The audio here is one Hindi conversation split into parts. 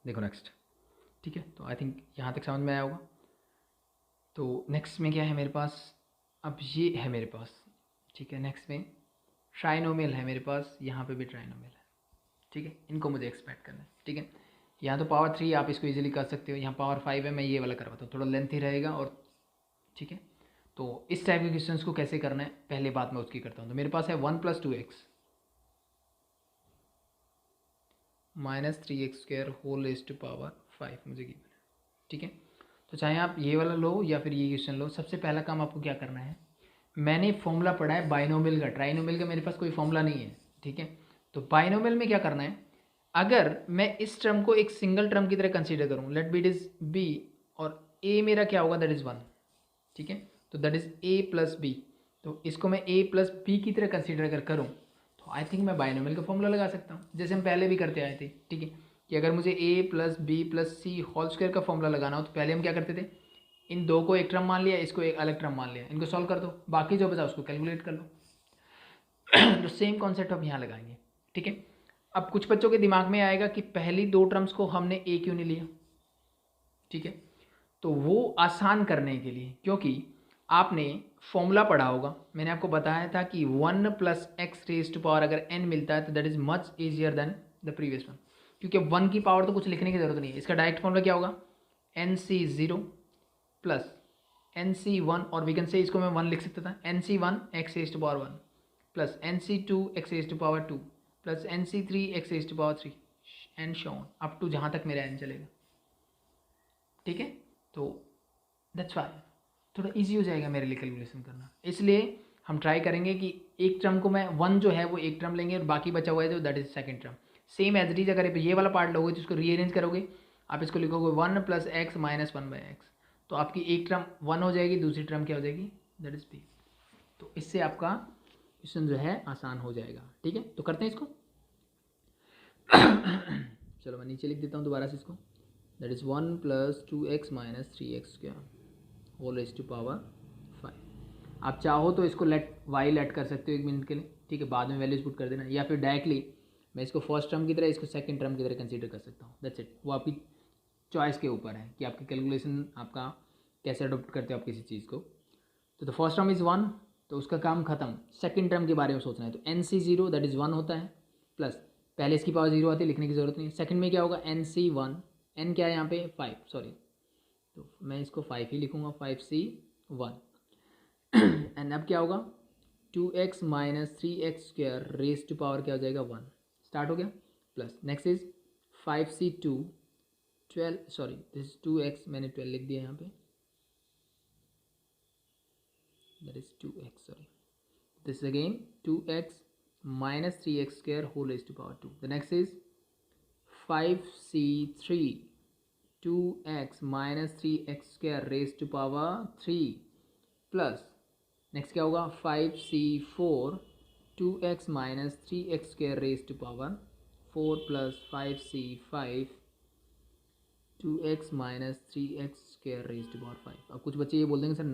देखो नेक्स्ट, ठीक है। तो आई थिंक यहाँ तक समझ में आया होगा। तो नेक्स्ट में क्या है मेरे पास, अब ये है मेरे पास, ठीक है। नेक्स्ट में ट्राइनोमियल है मेरे पास, यहाँ पे भी ट्राइनोमियल है, ठीक है। इनको मुझे एक्सपेक्ट करना है, ठीक है। यहाँ तो पावर 3 आप इसको इजीली कर सकते हो, यहाँ पावर 5 है, मैं ये वाला करवाता हूँ, थोड़ा लेंथी रहेगा और ठीक है। तो इस टाइप के क्वेश्चंस को कैसे करना है पहले बात मैं उसकी करता हूँ। तो मेरे पास है 1 + 2x - 3x² whole raised to power 5 मुझे गिवन है, ठीक है। तो चाहे आप ये वाला लो या फिर ये क्वेश्चन लो, सबसे पहला काम आपको क्या करना है, मैंने फॉर्मूला पढ़ा है बाइनोमियल का, ट्राइनोमियल का मेरे पास कोई फॉर्मूला नहीं है, ठीक है। तो बाइनोमियल में क्या करना है, अगर मैं इस टर्म को एक सिंगल टर्म की तरह कंसीडर करूँ, let be it is be, और ए मेरा क्या होगा, दैट इज़ 1, ठीक है। तो दैट इज़ a + b, तो इसको मैं a + b की तरह कंसीडर अगर करूँ तो आई थिंक मैं बाइनोमियल का फॉर्मूला लगा सकता हूँ, जैसे हम पहले भी करते आए थे, ठीक है। कि अगर मुझे a + b + c whole square का फॉर्मूला लगाना हो तो पहले हम क्या करते थे, इन दो को एक टर्म मान लिया, इसको एक अलग टर्म मान लिया, इनको सॉल्व कर दो, बाकी जो बचा उसको कैलकुलेट कर लो। तो सेम कॉन्सेप्ट हम यहाँ लगाएंगे, ठीक है। अब कुछ बच्चों के दिमाग में आएगा कि पहली दो टर्म्स को हमने ए क्यों नहीं लिया, ठीक है। तो वो आसान करने के लिए, क्योंकि आपने फॉर्मूला पढ़ा होगा, मैंने आपको बताया था कि 1 + x² अगर n मिलता है तो that is much easier than the previous one, क्योंकि 1 की पावर तो कुछ लिखने की जरूरत नहीं है, इसका डायरेक्ट फॉर्मूला क्या होगा, nc0 + nc1, और वी कैन से इसको मैं 1 लिख सकता था, nc1 x⁴ plus nc2 x⁴ plus nc3 x⁴ and so on up to जहाँ तक मेरा n चलेगा, ठीक है। तो दैट्स वाई थोड़ा इजी हो जाएगा मेरे लिए कैलकुलेशन करना, इसलिए हम ट्राई करेंगे कि एक टर्म को मैं 1 जो है वो एक टर्म लेंगे और बाकी बचा हुआ है जो that is second term, same as it is. अगर ये वाला पार्ट लोगे तो इसको रीअरेंज करोगे, आप इसको लिखोगे 1 + x - 1/x, तो आपकी एक टर्म 1 हो जाएगी, दूसरी टर्म क्या हो जाएगी, दैट इज b। तो इससे आपका क्वेश्चन जो है आसान हो जाएगा, ठीक है। तो करते हैं इसको। चलो मैं नीचे लिख देता हूँ दोबारा से इसको, that is 1 + 2x - 3x² whole raised to power 5। आप चाहो तो इसको लेट कर सकते हो 1 मिनट के लिए, ठीक है, बाद में वैल्यूज पुट कर देना, या फिर डायरेक्टली मैं इसको फर्स्ट टर्म की तरह, इसको सेकंड टर्म की तरह कंसीडर कर सकता हूँ, दैट्स इट। वो आपकी चॉइस के ऊपर है कि आपकी कैलकुलेशन आपका कैसे अडोप्ट करते हो आप किसी चीज़ को। तो द फर्स्ट टर्म इज़ 1, तो उसका काम खत्म, सेकंड टर्म के बारे में सोचना है, तो nc0 दैट इज़ 1 होता है, प्लस पहले इसकी पावर 0 आती है, लिखने की ज़रूरत नहीं। सेकंड में क्या होगा, nc1, n क्या है यहाँ पे 5, सॉरी, तो मैं इसको 5 ही लिखूँगा, 5c1। एंड अब क्या होगा, 2x - 3x² raise to power क्या हो जाएगा 1, स्टार्ट हो गया, plus next is 5c2 12, sorry this is 2x, मैंने 12 लिख दिया यहाँ पे, that is 2x, sorry, this is again 2x - 3x² whole raised to power 2. The next is 5c3 2x - 3x² raised to power 3 plus next क्या होगा, 5c4 2x - 3x² raised to power 4 plus 5c5 2x - 3x² raise to power 5। अब कुछ बच्चे ये बोल देंगे सर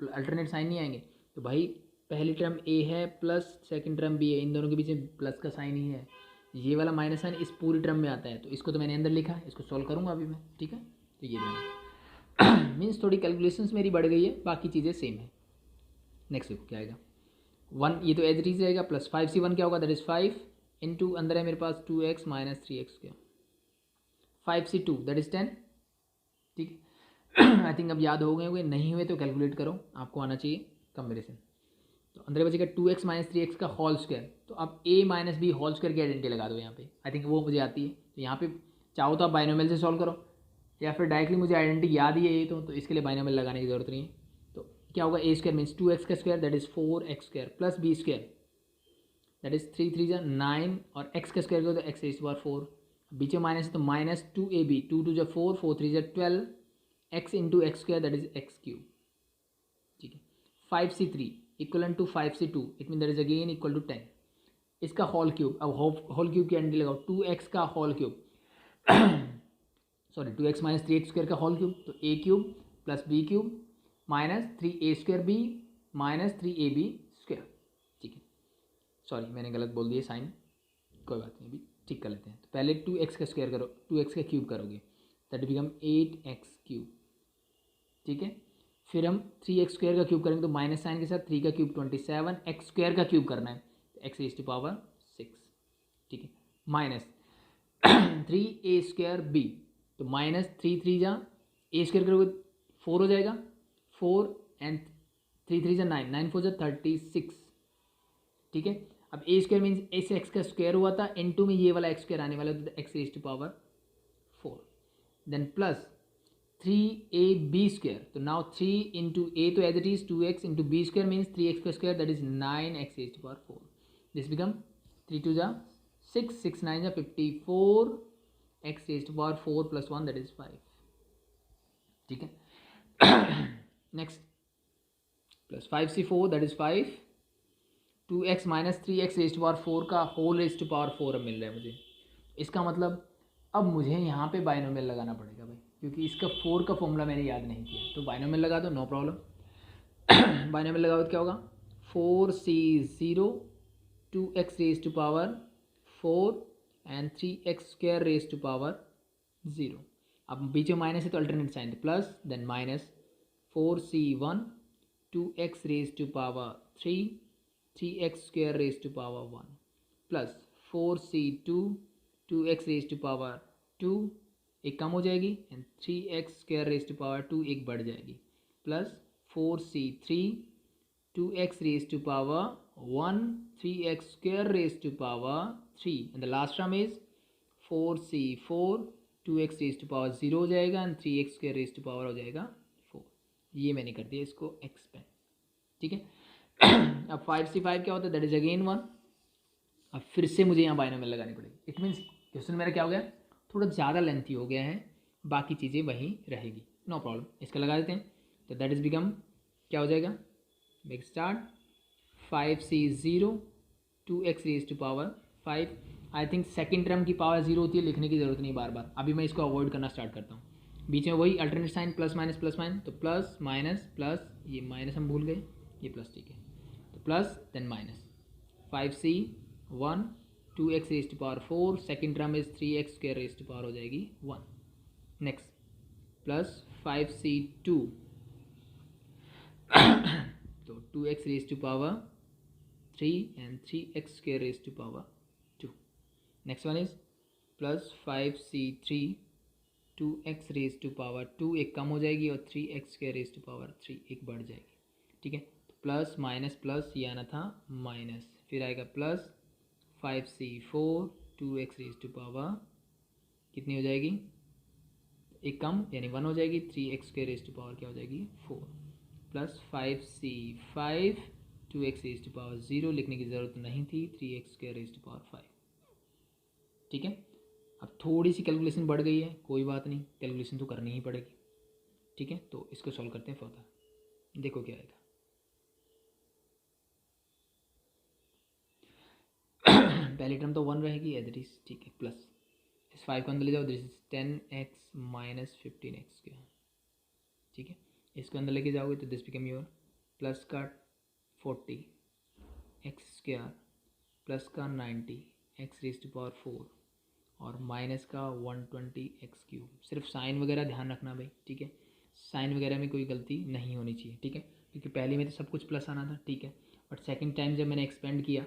अल्टरनेट साइन नहीं आएंगे, तो भाई पहली टर्म a है प्लस सेकंड टर्म b है, इन दोनों के बीच में प्लस का साइन ही है, ये वाला माइनस साइन इस पूरी टर्म में आता है, तो इसको तो मैंने अंदर लिखा है, इसको सॉल्व करूँगा अभी मैं, ठीक है। तो ये देना मीन्स थोड़ी कैलकुलेशंस मेरी बढ़ गई है, बाकी चीज़ें सेम है। नेक्स्ट देखो क्या आएगा, 1 ये तो एज इट इज रहेगा, प्लस 5c1 क्या होगा, दैट इज़ 5 इंटू अंदर है मेरे पास 2x - 3x², 5c2 that is 10, ठीक है। आई थिंक अब याद हो गए होंगे, नहीं हुए तो कैलकुलेट करो, आपको आना चाहिए कंपेरिजन। तो अंदर बचेगा 2x - 3x का होल स्क्वायर, तो अब a - b होल स्क्वायर की आइडेंटिटी लगा दो यहाँ पे, आई थिंक वो मुझे आती है, तो यहाँ पे चाहो तो आप बाइनोमियल से सॉल्व करो, या फिर डायरेक्टली मुझे आइडेंटिटी याद ही है ये, तो इसके लिए बाइनोमियल लगाने की जरूरत नहीं है। तो क्या होगा, a² मीन्स 2x का square that is 4x² plus b² that is 3 3 9, और x का स्क्वायर करो तो x⁴, बीच में माइनस है तो -2ab, 2 2 4 4 3 12 x into x² that is x³, ठीक है। 5c3 equal to 5c2, it mean that is again equal to 10, इसका होल क्यूब, अब होल क्यूब की आइडेंटिटी लगाओ, 2x का whole cube sorry 2x - 3x² का होल क्यूब, तो a³ plus b³ minus 3a² minus 3ab², ठीक है। सॉरी मैंने गलत बोल दिया साइन, कोई बात नहीं अभी, ठीक है। ठीक कर लेते हैं। तो पहले 2x का स्क्वायर करो, 2x का क्यूब करोगे, दैट बिकम 8x क्यूब, ठीक है। फिर हम 3x स्क्वायर का क्यूब करेंगे तो माइनस साइन के साथ 3 का क्यूब 27, x स्क्वायर का क्यूब करना है तो x रेज़ टू पावर 6, ठीक है। माइनस 3a स्क्वायर b, तो माइनस 3 जा a स्क्वायर करोगे 4 हो जाएगा, 4 एंड 3 जा 9, 9 4 जा 36, ठीक है। अब a स्क्वायर मीन्स a से x का स्क्वायर हुआ था, इनटू में ये वाला x स्क्वायर आने वाला तो x raise to power 4, then plus 3ab square, तो नाउ 3 इंटू a तो as it is 2x into b square means 3x का square that is 9x raise to power 4, this become 3 2 जा 6, 6 9 जा 54, x रेज़ टू पावर 4 प्लस 1 दैट इज 5, ठीक है। Next plus 5c4 that is 5, 2x minus 3x raise to power 4 का होल रेज़ टू पावर 4 अब मिल रहा है मुझे। इसका मतलब अब मुझे यहाँ पे बाइनोमियल लगाना पड़ेगा भाई, क्योंकि इसका 4 का फॉर्मूला मैंने याद नहीं किया, तो बाइनोमियल लगा दो, नो प्रॉब्लम। बाइनोमियल लगाओ तो क्या होगा, 4c0 2x raise to power 4 and 3x square raise to power 0। अब बीच में माइनस है तो alternate sign, plus then minus 4c1 2x raise to power 3 3x square raise to power 1 plus 4c2 2x raise to power 2, एक कम हो जाएगी and 3x square raise to power 2 एक बढ़ जाएगी, plus 4c3 2x raise to power 1 3x square raise to power 3 and the last term is 4c4 2x raise to power 0 हो जाएगा and 3x square raise to power हो जाएगा 4। ये मैंने कर दिया इसको एक्सपेंड, ठीक है। अब 5c5 क्या होता है, दैट इज अगेन 1। अब फिर से मुझे यहाँ बाइनोमियल लगानी पड़ेगी, इट मीन्स क्वेश्चन मेरा क्या हो गया, थोड़ा ज़्यादा लेंथी हो गया है, बाकी चीज़ें वहीं रहेगी, नो प्रॉब्लम। इसका लगा देते हैं तो दैट इज बिकम क्या हो जाएगा, make start 5c0 2x raise to power 5। I think second term की पावर 0 होती है, लिखने की ज़रूरत नहीं बार बार, अभी मैं इसको अवॉइड करना स्टार्ट करता हूँ। बीच में वही अल्टरनेट साइन प्लस माइनस, तो प्लस माइनस प्लस, ये माइनस हम भूल गए, ये प्लस, ठीक है। तो plus then minus 5c1 2x raise to power 4, second term is 3x square raise to power हो जाएगी 1। नेक्स्ट प्लस 5c2 तो 2x raise to power 3 and 3x square raise to power 2। Next one is plus 5c3 2x raise to power 2 एक कम हो जाएगी और 3x square raise to power 3 एक बढ़ जाएगी, ठीक है। तो प्लस माइनस प्लस, ये आना था माइनस, फिर आएगा plus 5c4 2x raise to power कितनी हो जाएगी, एक कम यानी 1 हो जाएगी, 3x square raise to power क्या हो जाएगी 4, plus 5c5 2x raise to power 0, लिखने की ज़रूरत नहीं थी, 3x square raise to power 5, ठीक है। अब थोड़ी सी कैलकुलेशन बढ़ गई है, कोई बात नहीं, कैलकुलेशन तो करनी ही पड़ेगी, ठीक है। तो इसको सॉल्व करते हैं फर्दर, देखो क्या आएगा। पहली टर्म तो 1 रहेगी एज इट इज, ठीक है, प्लस इस 5 को अंदर ले जाओ, this is 10x minus 15x square, ठीक है। इसको अंदर लेके जाओगे तो दिस बिकम योर प्लस का 40x स्क्वायर प्लस का 90x रेज़ टू पावर 4 और माइनस का 120x क्यूब। सिर्फ साइन वगैरह ध्यान रखना भाई, ठीक है, साइन वगैरह में कोई गलती नहीं होनी चाहिए, ठीक है, क्योंकि पहले में तो सब कुछ प्लस आना था, ठीक है, बट सेकंड टाइम जब मैंने एक्सपेंड किया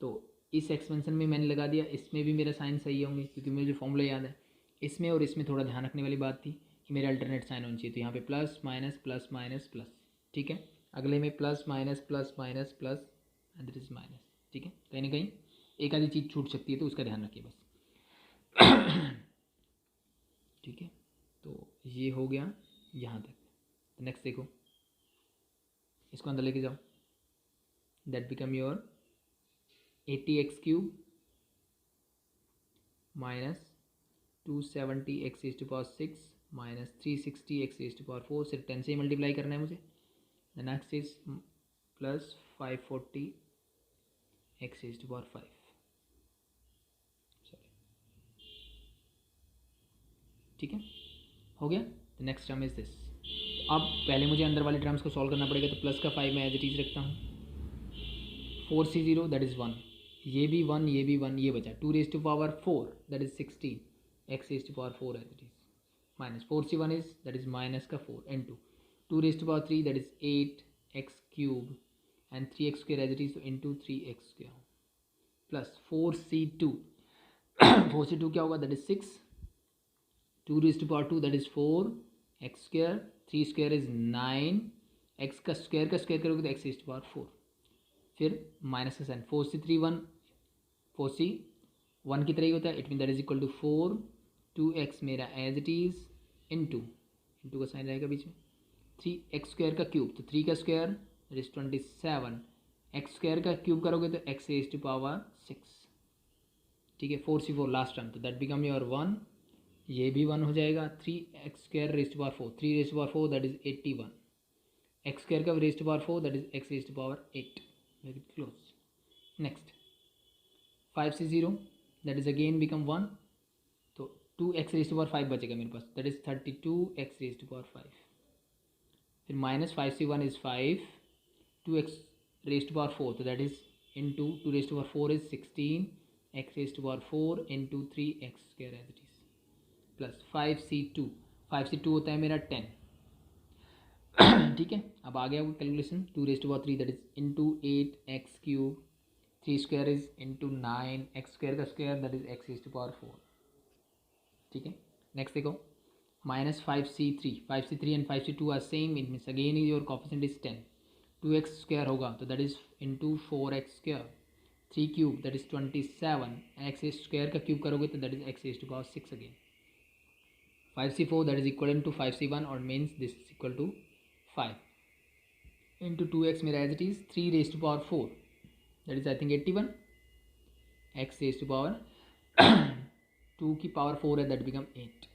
तो इस एक्सपेंशन में मैंने लगा दिया, इसमें भी मेरा साइन सही होंगे क्योंकि मुझे फॉर्मूला याद है। इसमें और इसमें थोड़ा ध्यान रखने वाली बात थी कि मेरे अल्टरनेट साइन होनी चाहिए, तो यहाँ पे plus minus plus minus plus, ठीक है। अगले में plus minus plus minus plus and this is minus, ठीक है। कहीं ना कहीं एक आधी चीज़ छूट सकती है तो उसका ध्यान रखिए बस। ठीक है, तो ये हो गया यहाँ तक। तो नेक्स्ट देखो, इसको अंदर लेके जाओ, that become your 80x cube minus 270x raise to power 6 minus 360x raise to power 4, सिर्फ 10 से ही मल्टीप्लाई करना है मुझे। The next is plus 540x raise to power 5, ठीक है, हो गया। The next term is this. अब पहले मुझे अंदर वाले टर्म्स को सॉल्व करना पड़ेगा, तो प्लस का 5 मैं एज इट इज रखता हूँ, 4c0 दैट इज़ 1, ये भी 1, ये भी 1, ये बचा 2⁴ that is 16 x⁴ as it is minus 4c1 is that is minus का 4 into 2⁵ that is 8x³ and 3x² as it is, so into 3x² plus 4c2 4c2 क्या होगा that is 6 2⁴ that is 4 x², 3² is 9 x का स्क्वायर करोगे तो x⁴ फिर माइनस का साइन 4c3 1 4c 1 की तरह ही होता है, it mean that is equal to 4 2x मेरा एज इट इज इंटू का साइन रहेगा बीच में 3x² का क्यूब, तो 3 का स्क्वायर दैट इज 27 x² का क्यूब करोगे तो x⁴ 6 ठीक है 4c4 लास्ट टर्म, तो दैट बिकम योर 1, ये भी 1 हो जाएगा 3x² 3⁴ दैट इज 81 x² का ⁴ that is x⁴ 8 very close. Next 5c0 that is again become 1, तो 2x⁵ बचेगा मेरे पास दैट इज 32x⁵, फिर माइनस 5c1 इज 5 2x⁴ तो that is into 2⁴ is 16 x⁴ into 3x² as it is plus 5c2 होता है मेरा 10 ठीक है। अब आ गया वो calculation 2⁵ that is into 8x³ 3² is into 9 x² का स्क्वायर दैट इज x⁴ ठीक है। नेक्स्ट देखो minus 5c3 and 5c2 are same, it means again your coefficient is 10 2x² होगा तो that is into 4x², 3³ that is 27 x² का क्यूब करोगे तो that is x⁴ 6 again 5c4 that is equal to 5c1 और means this is equal to 5 into 2x मेरा as it is 3⁴ that is I think 81 x⁴ 2 की पावर 4 है that become 8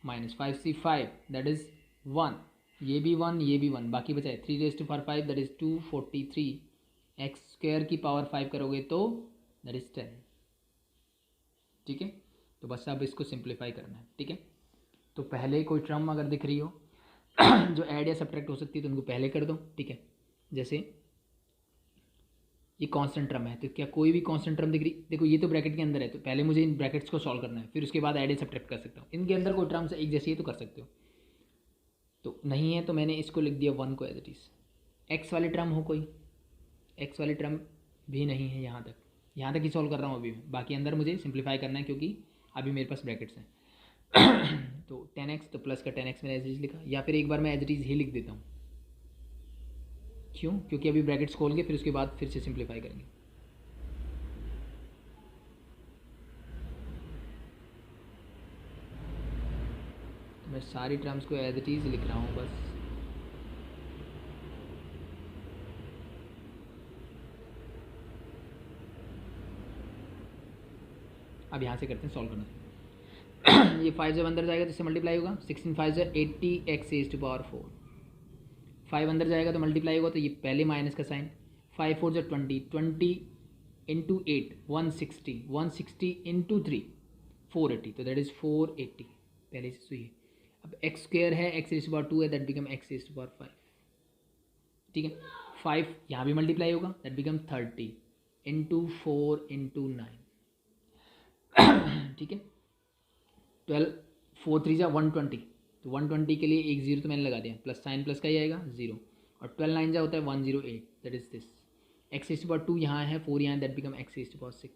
minus 5c5 that is 1, ये भी 1, ये भी 1, बाकी बचा है 3⁵ दैट इज 243 x² की पावर 5 करोगे तो दैट इज 10 ठीक है। तो बस अब इसको सिंप्लीफाई करना है ठीक है। तो पहले कोई टर्म अगर दिख रही हो जो ऐड या सब्ट्रैक्ट हो सकती है तो उनको पहले कर दो ठीक है। जैसे ये कांस्टेंट टर्म है तो क्या कोई भी कांस्टेंट टर्म दिख रही, देखो ये तो ब्रैकेट के अंदर है तो पहले मुझे इन ब्रैकेट्स को सॉल्व करना है, फिर उसके बाद ऐड या सब्ट्रैक्ट कर सकता हूँ। इनके अंदर कोई टर्म्स एक जैसी है तो कर सकते हो, तो नहीं है तो मैंने इसको लिख दिया 1 को एज इट इज। एक्स वाली टर्म हो कोई, एक्स वाली टर्म भी नहीं है, यहाँ तक ही सॉल्व कर रहा हूँ अभी मैं, बाकी अंदर मुझे सिंप्लीफाई करना है क्योंकि अभी मेरे पास ब्रैकेट्स हैं तो 10x तो प्लस का 10x मैंने एज इट इज लिखा, या फिर एक बार मैं एज इट इज ही लिख देता हूँ। क्यों? क्योंकि अभी ब्रैकेट्स खोल के फिर उसके बाद फिर से सिंप्लीफाई करेंगे। तो मैं सारी टर्म्स को एज इट इज लिख रहा हूँ बस। अब यहाँ से करते हैं सॉल्व करना ये 5 जब अंदर जाएगा तो इससे मल्टीप्लाई होगा 16 5 80 x⁴ 5 अंदर जाएगा तो मल्टीप्लाई होगा तो ये पहले माइनस का साइन 5 4 जो 20 इंटू 8 160 इंटू 3 480 तो दैट इज 480 पहले से सुई। अब x² है x⁴ है दैट बिकम x⁴ 5 ठीक है। 5 यहाँ भी मल्टीप्लाई होगा दैट बिकम 30 इंटू 4 इंटू 9 ठीक है। 12 4 3 जा 120 तो 120 के लिए एक जीरो तो मैंने लगा दिया, प्लस साइन प्लस का ही आएगा 0 और 12 9 जा होता है 108 दैट इज दिस x⁴ 2 यहाँ है 4 यहाँ दैट बिकम x⁴ 6।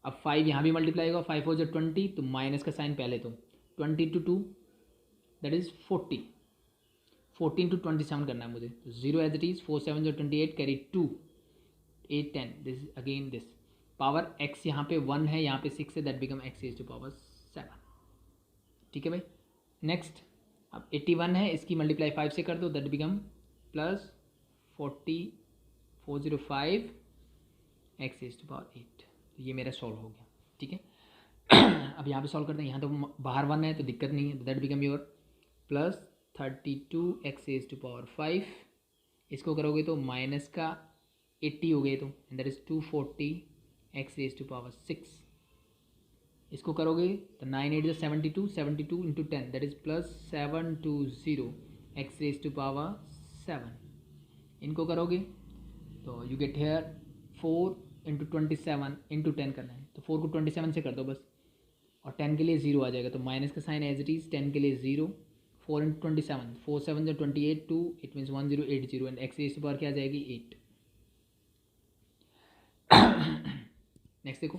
अब 5 यहाँ भी मल्टीप्लाई होगा 5 4 जो 20 तो माइनस का साइन पहले तो 20 इंटू 2 दैट इज 40 इंटू 27 करना है मुझे तो 0 एज इट इज 4 7 जो 28 carry 2 8 10 this again this power x यहाँ पे 1 है यहाँ पे 6 है दैट बिकम x⁴ 7 ठीक है भाई। नेक्स्ट अब 81 है इसकी मल्टीप्लाई 5 से कर दो दैट बिकम प्लस 405 x⁴ 8 तो ये मेरा सॉल्व हो गया ठीक है। अब यहाँ पे सॉल्व करते हैं, यहाँ तो बाहर 1 है तो दिक्कत नहीं है, that become your plus 32 x⁴ 5 इसको करोगे तो माइनस का 80 हो गए तो दैट इज 240 x⁴ 6 इसको करोगे तो 9 8 72 into 10 that is plus 720 x⁴ 7 इनको करोगे तो यू गेट हेयर 4×27 × 10 करना है, तो 4 को 27 से कर दो बस, और 10 के लिए 0 आ जाएगा, तो माइनस का साइन एज इट इज़, 10 के लिए 0, 4×27, 4 7 28, 2, it means 1080 and X raise to power क्या आ जाएगी 8। नेक्स्ट देखो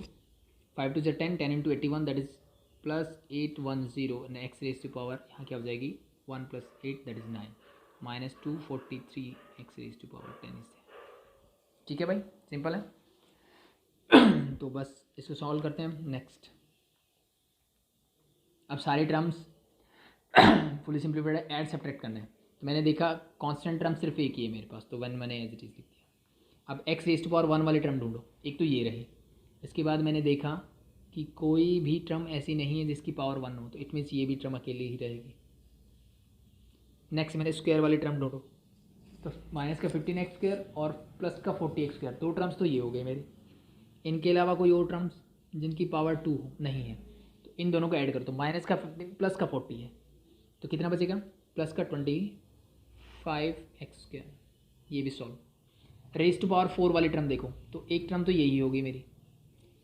5 2 10, 10×81 that is +810 and X raise to power यहाँ क्या हो जाएगी 1 + 8 that is 9, -243 X raise to power 10 इससे। ठीक है भाई, सिंपल है। तो बस इसको सॉल्व करते हैं नेक्स्ट। अब सारे टर्म्स फुली सिंप्लीफाइड है, ऐड सब्ट्रैक्ट करना है, तो मैंने देखा कांस्टेंट टर्म सिर्फ एक ही है मेरे पास, तो 1 मैंने एज इट इज़ लिख दिया। अब एक्स रेज़ टू पावर 1 वाले टर्म ढूंढो, एक तो ये रही, इसके बाद मैंने देखा कि कोई भी टर्म ऐसी नहीं है जिसकी पावर 1 हो, तो इट मीन्स ये भी टर्म अकेली ही रहेगी। नेक्स्ट मैंने स्क्वायर वाले टर्म ढूंढो, तो माइनस का 15x² और प्लस का 40x², दो टर्म्स तो ये हो गए मेरे। इनके अलावा कोई और टर्म्स जिनकी पावर 2 हो नहीं है, तो इन दोनों को ऐड कर दो, माइनस का 15 प्लस का 40 है, तो कितना बचेगा प्लस का 25x², ये भी सॉल्व। रेज़ टू पावर 4 वाली टर्म देखो, तो एक टर्म तो यही होगी मेरी,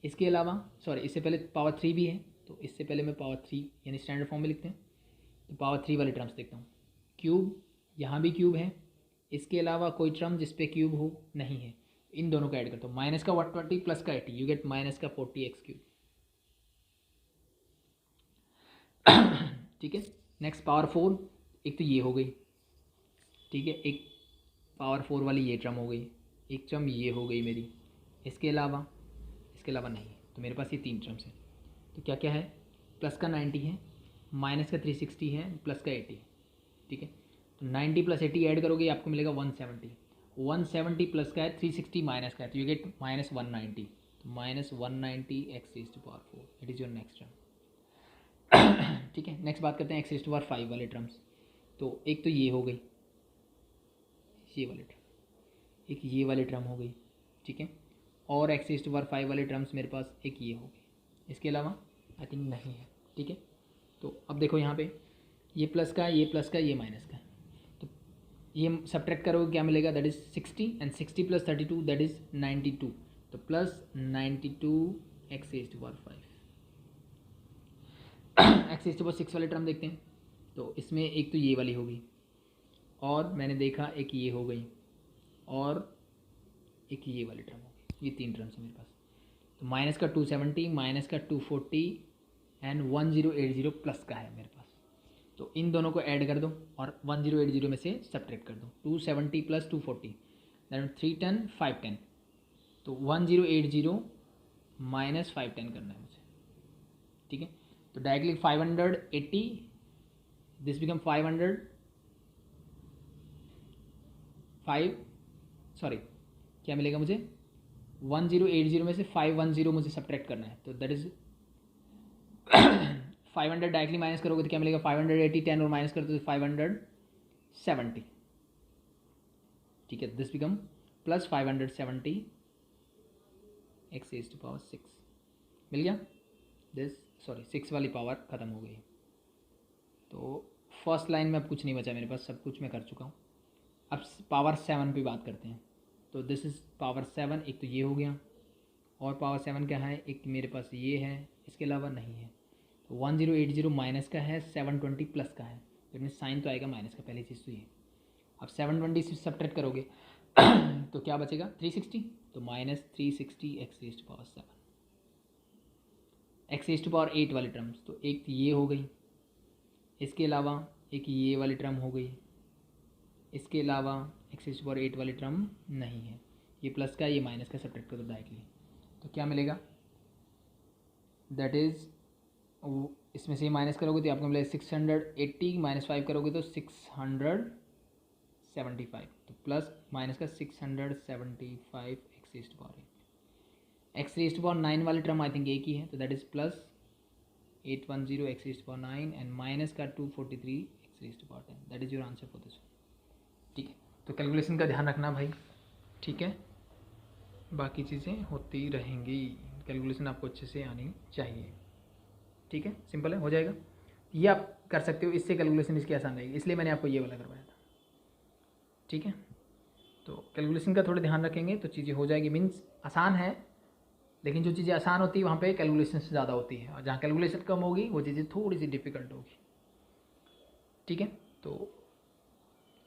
इसके अलावा सॉरी इससे पहले पावर 3 भी है, तो इससे पहले मैं पावर 3 यानी स्टैंडर्ड फॉर्म में लिखते हैं, तो पावर 3 वाले टर्म्स देखता हूँ। क्यूब, यहाँ भी क्यूब है, इसके अलावा कोई टर्म जिस पे क्यूब हो नहीं है, इन दोनों को ऐड करता हूँ, माइनस का 120 प्लस का 80, यू गेट माइनस का 40x³। ठीक है, नेक्स्ट पावर 4, एक तो ये हो गई, ठीक है, एक पावर 4 वाली ये टर्म हो गई, एक टर्म ये हो गई मेरी, इसके अलावा नहीं है, तो मेरे पास ये 3 टर्म्स हैं। तो क्या क्या है, प्लस का 90 है, माइनस का 360 है, प्लस का 80 है। ठीक है, तो 90 + 80 ऐड करोगे आपको मिलेगा 170, 170 प्लस का है 360 माइनस का है, तो यू गेट -190, तो -190 x raise to power 4, it is your next term. ठीक है, नेक्स्ट बात करते हैं x रेज़ टू पावर 5 वाले टर्म्स। तो एक तो ये हो गई, ये वाले टर्म, एक ये वाले टर्म हो गई, ठीक है, और x रेज़ टू पावर 5 वाले टर्म्स मेरे पास एक ये हो गई, इसके अलावा आई थिंक नहीं है। ठीक है, तो अब देखो यहाँ पे ये प्लस का, ये प्लस का, ये माइनस का, तो ये सब्ट्रैक्ट करोगे क्या मिलेगा, that is 60 and 60 + 32 that is 92, तो +92 x raise to power 5। x raise to power 6 वाले टर्म देखते हैं, तो इसमें एक तो ये वाली हो गई, और मैंने देखा एक ये हो गई, और एक ये वाली टर्म हो गई, ये 3 टर्म्स है मेरे पास। तो माइनस का 270, माइनस का 240 एंड 1080 प्लस का है मेरे पास, तो इन दोनों को ऐड कर दो और 1080 में से सब्ट्रैक्ट कर दो, 270 + 240 दैट 310 510, तो 1080 माइनस 510 करना है मुझे। ठीक है, तो डायरेक्टली 580, दिस बिकम 500 क्या मिलेगा मुझे, 1080 में से 510 मुझे सब्ट्रैक्ट करना है, तो दैट इज 500 डायरेक्टली माइनस करोगे तो क्या मिलेगा 580, 10 और माइनस करते तो 570। ठीक है, this become +570 x raise to power 6 मिल गया। दिस 6 वाली पावर ख़त्म हो गई, तो फर्स्ट लाइन में अब कुछ नहीं बचा मेरे पास, सब कुछ मैं कर चुका हूँ। अब पावर 7 पे बात करते हैं, तो दिस इज़ पावर 7, एक तो ये हो गया, और पावर 7 क्या है, एक मेरे पास ये है, इसके अलावा नहीं है, तो 1080 माइनस का है, 720 प्लस का है, तो इसमें साइन तो आएगा माइनस का, पहली चीज़ तो ये। अब 720 से सब्ट्रैक्ट करोगे तो क्या बचेगा 360, तो -360 x raise to power 7, x raise to power 8 वाली टर्म्स, तो एक ये हो गई, इसके अलावा एक ये वाली टर्म हो गई, इसके अलावा x रेज़ टू पावर 8 वाली टर्म नहीं है, ये प्लस का ये माइनस का सब्ट्रैक्ट करो डायरेक्टली, तो क्या मिलेगा, दैट इज़ इसमें से माइनस करोगे तो आपको मिलेगा 680, -5 करोगे तो 675, तो प्लस माइनस का 675 x raise to power 8, x raise to power 9 वाली टर्म आई थिंक एक ही है, तो that is +810 x raise to power 9 and minus का 243 x raise to power 10, that is your answer for this. ठीक है, तो कैलकुलेशन का ध्यान रखना भाई, ठीक है, बाकी चीज़ें होती रहेंगी, कैलकुलेशन आपको अच्छे से आनी चाहिए। ठीक है, सिंपल है, हो जाएगा, ये आप कर सकते हो, इससे कैलकुलेशन इसकी आसान रहेगी, इसलिए मैंने आपको ये वाला करवाया था। ठीक है, तो कैलकुलेशन का थोड़ा ध्यान रखेंगे तो चीज़ें हो जाएगी। मीन्स आसान है, लेकिन जो चीज़ें आसान होती है वहाँ पे कैलकुलेशन से ज़्यादा होती है, और जहाँ कैलकुलेशन कम होगी वो चीज़ें थोड़ी सी डिफ़िकल्ट होगी। ठीक है, तो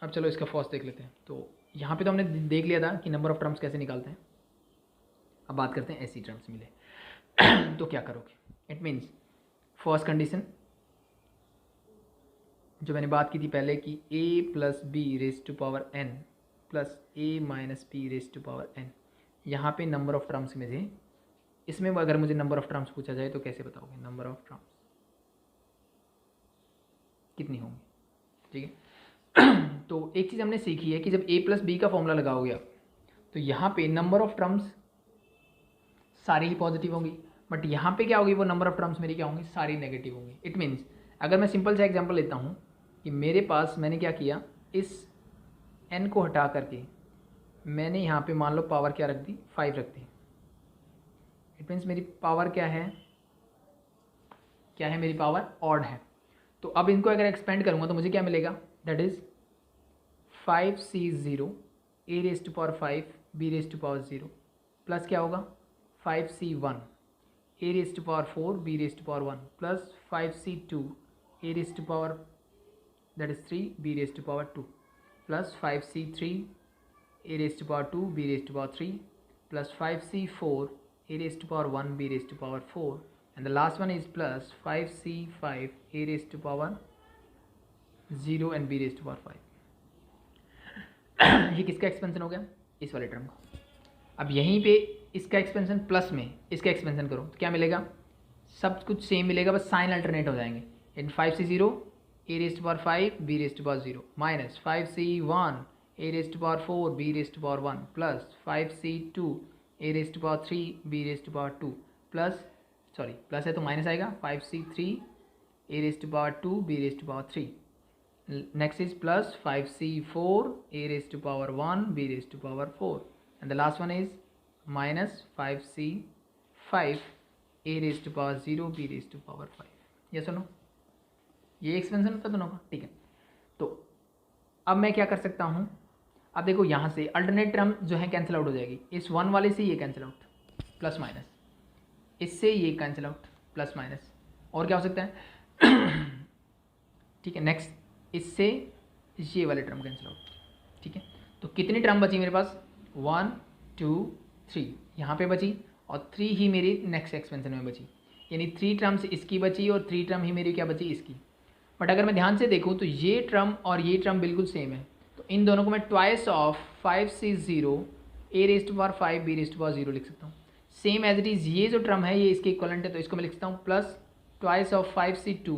अब चलो इसका फर्स्ट देख लेते हैं। तो यहाँ पे तो हमने देख लिया था कि नंबर ऑफ़ टर्म्स कैसे निकालते हैं। अब बात करते हैं ऐसी टर्म्स मिले तो क्या करोगे। इट मीन्स फर्स्ट कंडीशन जो मैंने बात की थी पहले कि a plus B raise to power n plus a minus B raise to power n, यहाँ पे नंबर ऑफ़ टर्म्स में थे। इसमें अगर मुझे नंबर ऑफ़ टर्म्स पूछा जाए तो कैसे बताओगे नंबर ऑफ़ टर्म्स कितनी होंगी। ठीक है तो एक चीज़ हमने सीखी है कि जब a प्लस बी का फॉर्मूला लगाओगे आप, तो यहाँ पे नंबर ऑफ़ टर्म्स सारी ही पॉजिटिव होंगी, बट यहाँ पे क्या होगी, वो नंबर ऑफ़ टर्म्स मेरी क्या होंगी, सारी नेगेटिव होंगी। इट मीन्स अगर मैं सिंपल सा एग्जांपल लेता हूँ कि मेरे पास मैंने क्या किया, इस n को हटा करके मैंने यहाँ पे मान लो पावर क्या रख दी, 5 रख दी। इट मीन्स मेरी पावर क्या है मेरी पावर ऑड है। तो अब इनको अगर एक्सपेंड करूँगा तो मुझे क्या मिलेगा, that is 5c0 a raise to power 5 b raise to power 0 plus क्या होगा 5c1 a raise to power 4 b raise to power 1 plus 5c2 a raise to power that is 3 b raise to power 2 plus 5c3 a raise to power 2 b raise to power 3 plus 5c4 a raise to power 1 b raise to power 4 and the last one is plus 5c5 a raised to power 0 and b raised to power 5 ये किसका एक्सपेंशन हो गया, इस वाले टर्म का। अब यहीं पे इसका एक्सपेंशन प्लस में इसका एक्सपेंशन करो तो क्या मिलेगा, सब कुछ सेम मिलेगा, बस साइन अल्टरनेट हो जाएंगे। इन 5c0 a raised to power 5 b raised to power 0 minus 5c1 a raised to power 4 b raised to power 1 plus 5c2 a raised to power 3 b raised to power 2 plus sorry plus है तो माइनस आएगा 5c3 a raised to power 2 b raised to power 3 next is plus 5c4 a raised to power 1 b raised to power 4 and the last one is minus 5c5 a raised to power 0 b raised to power 5। Yes और नो, ये एक्सपेंशन होता दोनों का। ठीक है, तो अब मैं क्या कर सकता हूँ, अब देखो यहाँ से अल्टरनेट टर्म जो है कैंसिल आउट हो जाएगी, इस 1 वाले से ये कैंसिल आउट, प्लस माइनस इससे ये कैंसिल आउट, प्लस माइनस, और क्या हो सकता है ठीक है। नेक्स्ट इससे ये वाले टर्म कैंसिल आउट। ठीक है, तो कितनी टर्म बची मेरे पास, 1 2 3 यहाँ पे बची, और 3 ही मेरी नेक्स्ट एक्सपेंशन में बची, यानी 3 टर्म्स इसकी बची और 3 टर्म ही मेरी क्या बची, इसकी। बट अगर मैं ध्यान से देखूँ तो ये टर्म और ये टर्म बिल्कुल सेम है, तो इन दोनों को मैं twice of 5c0 a raise to power 5 b raise to power 0 लिख सकता हूँ। सेम एज इट इज़ ये जो टर्म है ये इसके इक्वलेंट है, तो इसको मैं लिख सकता हूँ plus twice of 5c2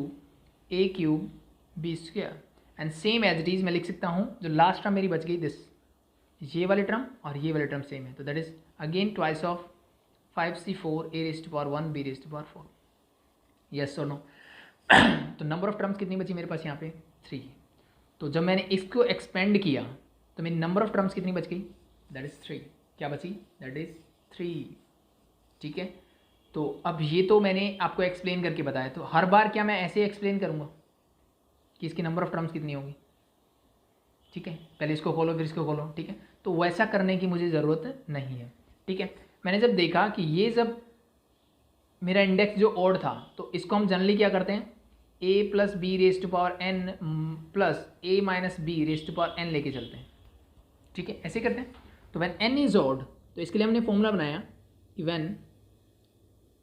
a cube b square, and same as it is मैं लिख सकता हूँ जो लास्ट टर्म मेरी बच गई दिस, ये वाले टर्म और ये वाले टर्म सेम है, तो that is again twice of 5c4 a raise to power 1 b raise to power 4। Yes और नो तो नंबर ऑफ टर्म्स कितनी बची मेरे पास यहाँ पे, 3। तो जब मैंने इसको एक्सपेंड किया तो मेरी नंबर ऑफ टर्म्स कितनी बच गई, दैट इज़ 3। क्या बची, दैट इज़ 3। ठीक है, तो अब ये तो मैंने आपको एक्सप्लेन करके बताया, तो हर बार क्या मैं ऐसे एक्सप्लेन करूँगा कि इसकी नंबर ऑफ टर्म्स कितनी होगी। ठीक है, पहले इसको खोलो फिर इसको खोलो। ठीक है, तो वैसा करने की मुझे ज़रूरत नहीं है। ठीक है, मैंने जब देखा कि ये जब मेरा इंडेक्स जो ऑड था, तो इसको हम जनरली क्या करते हैं, a plus B raise to power n plus a minus B raise to power n लेके चलते हैं। ठीक है, ऐसे करते हैं। तो व्हेन n इज ऑड, तो इसके लिए हमने फॉर्मूला बनाया कि when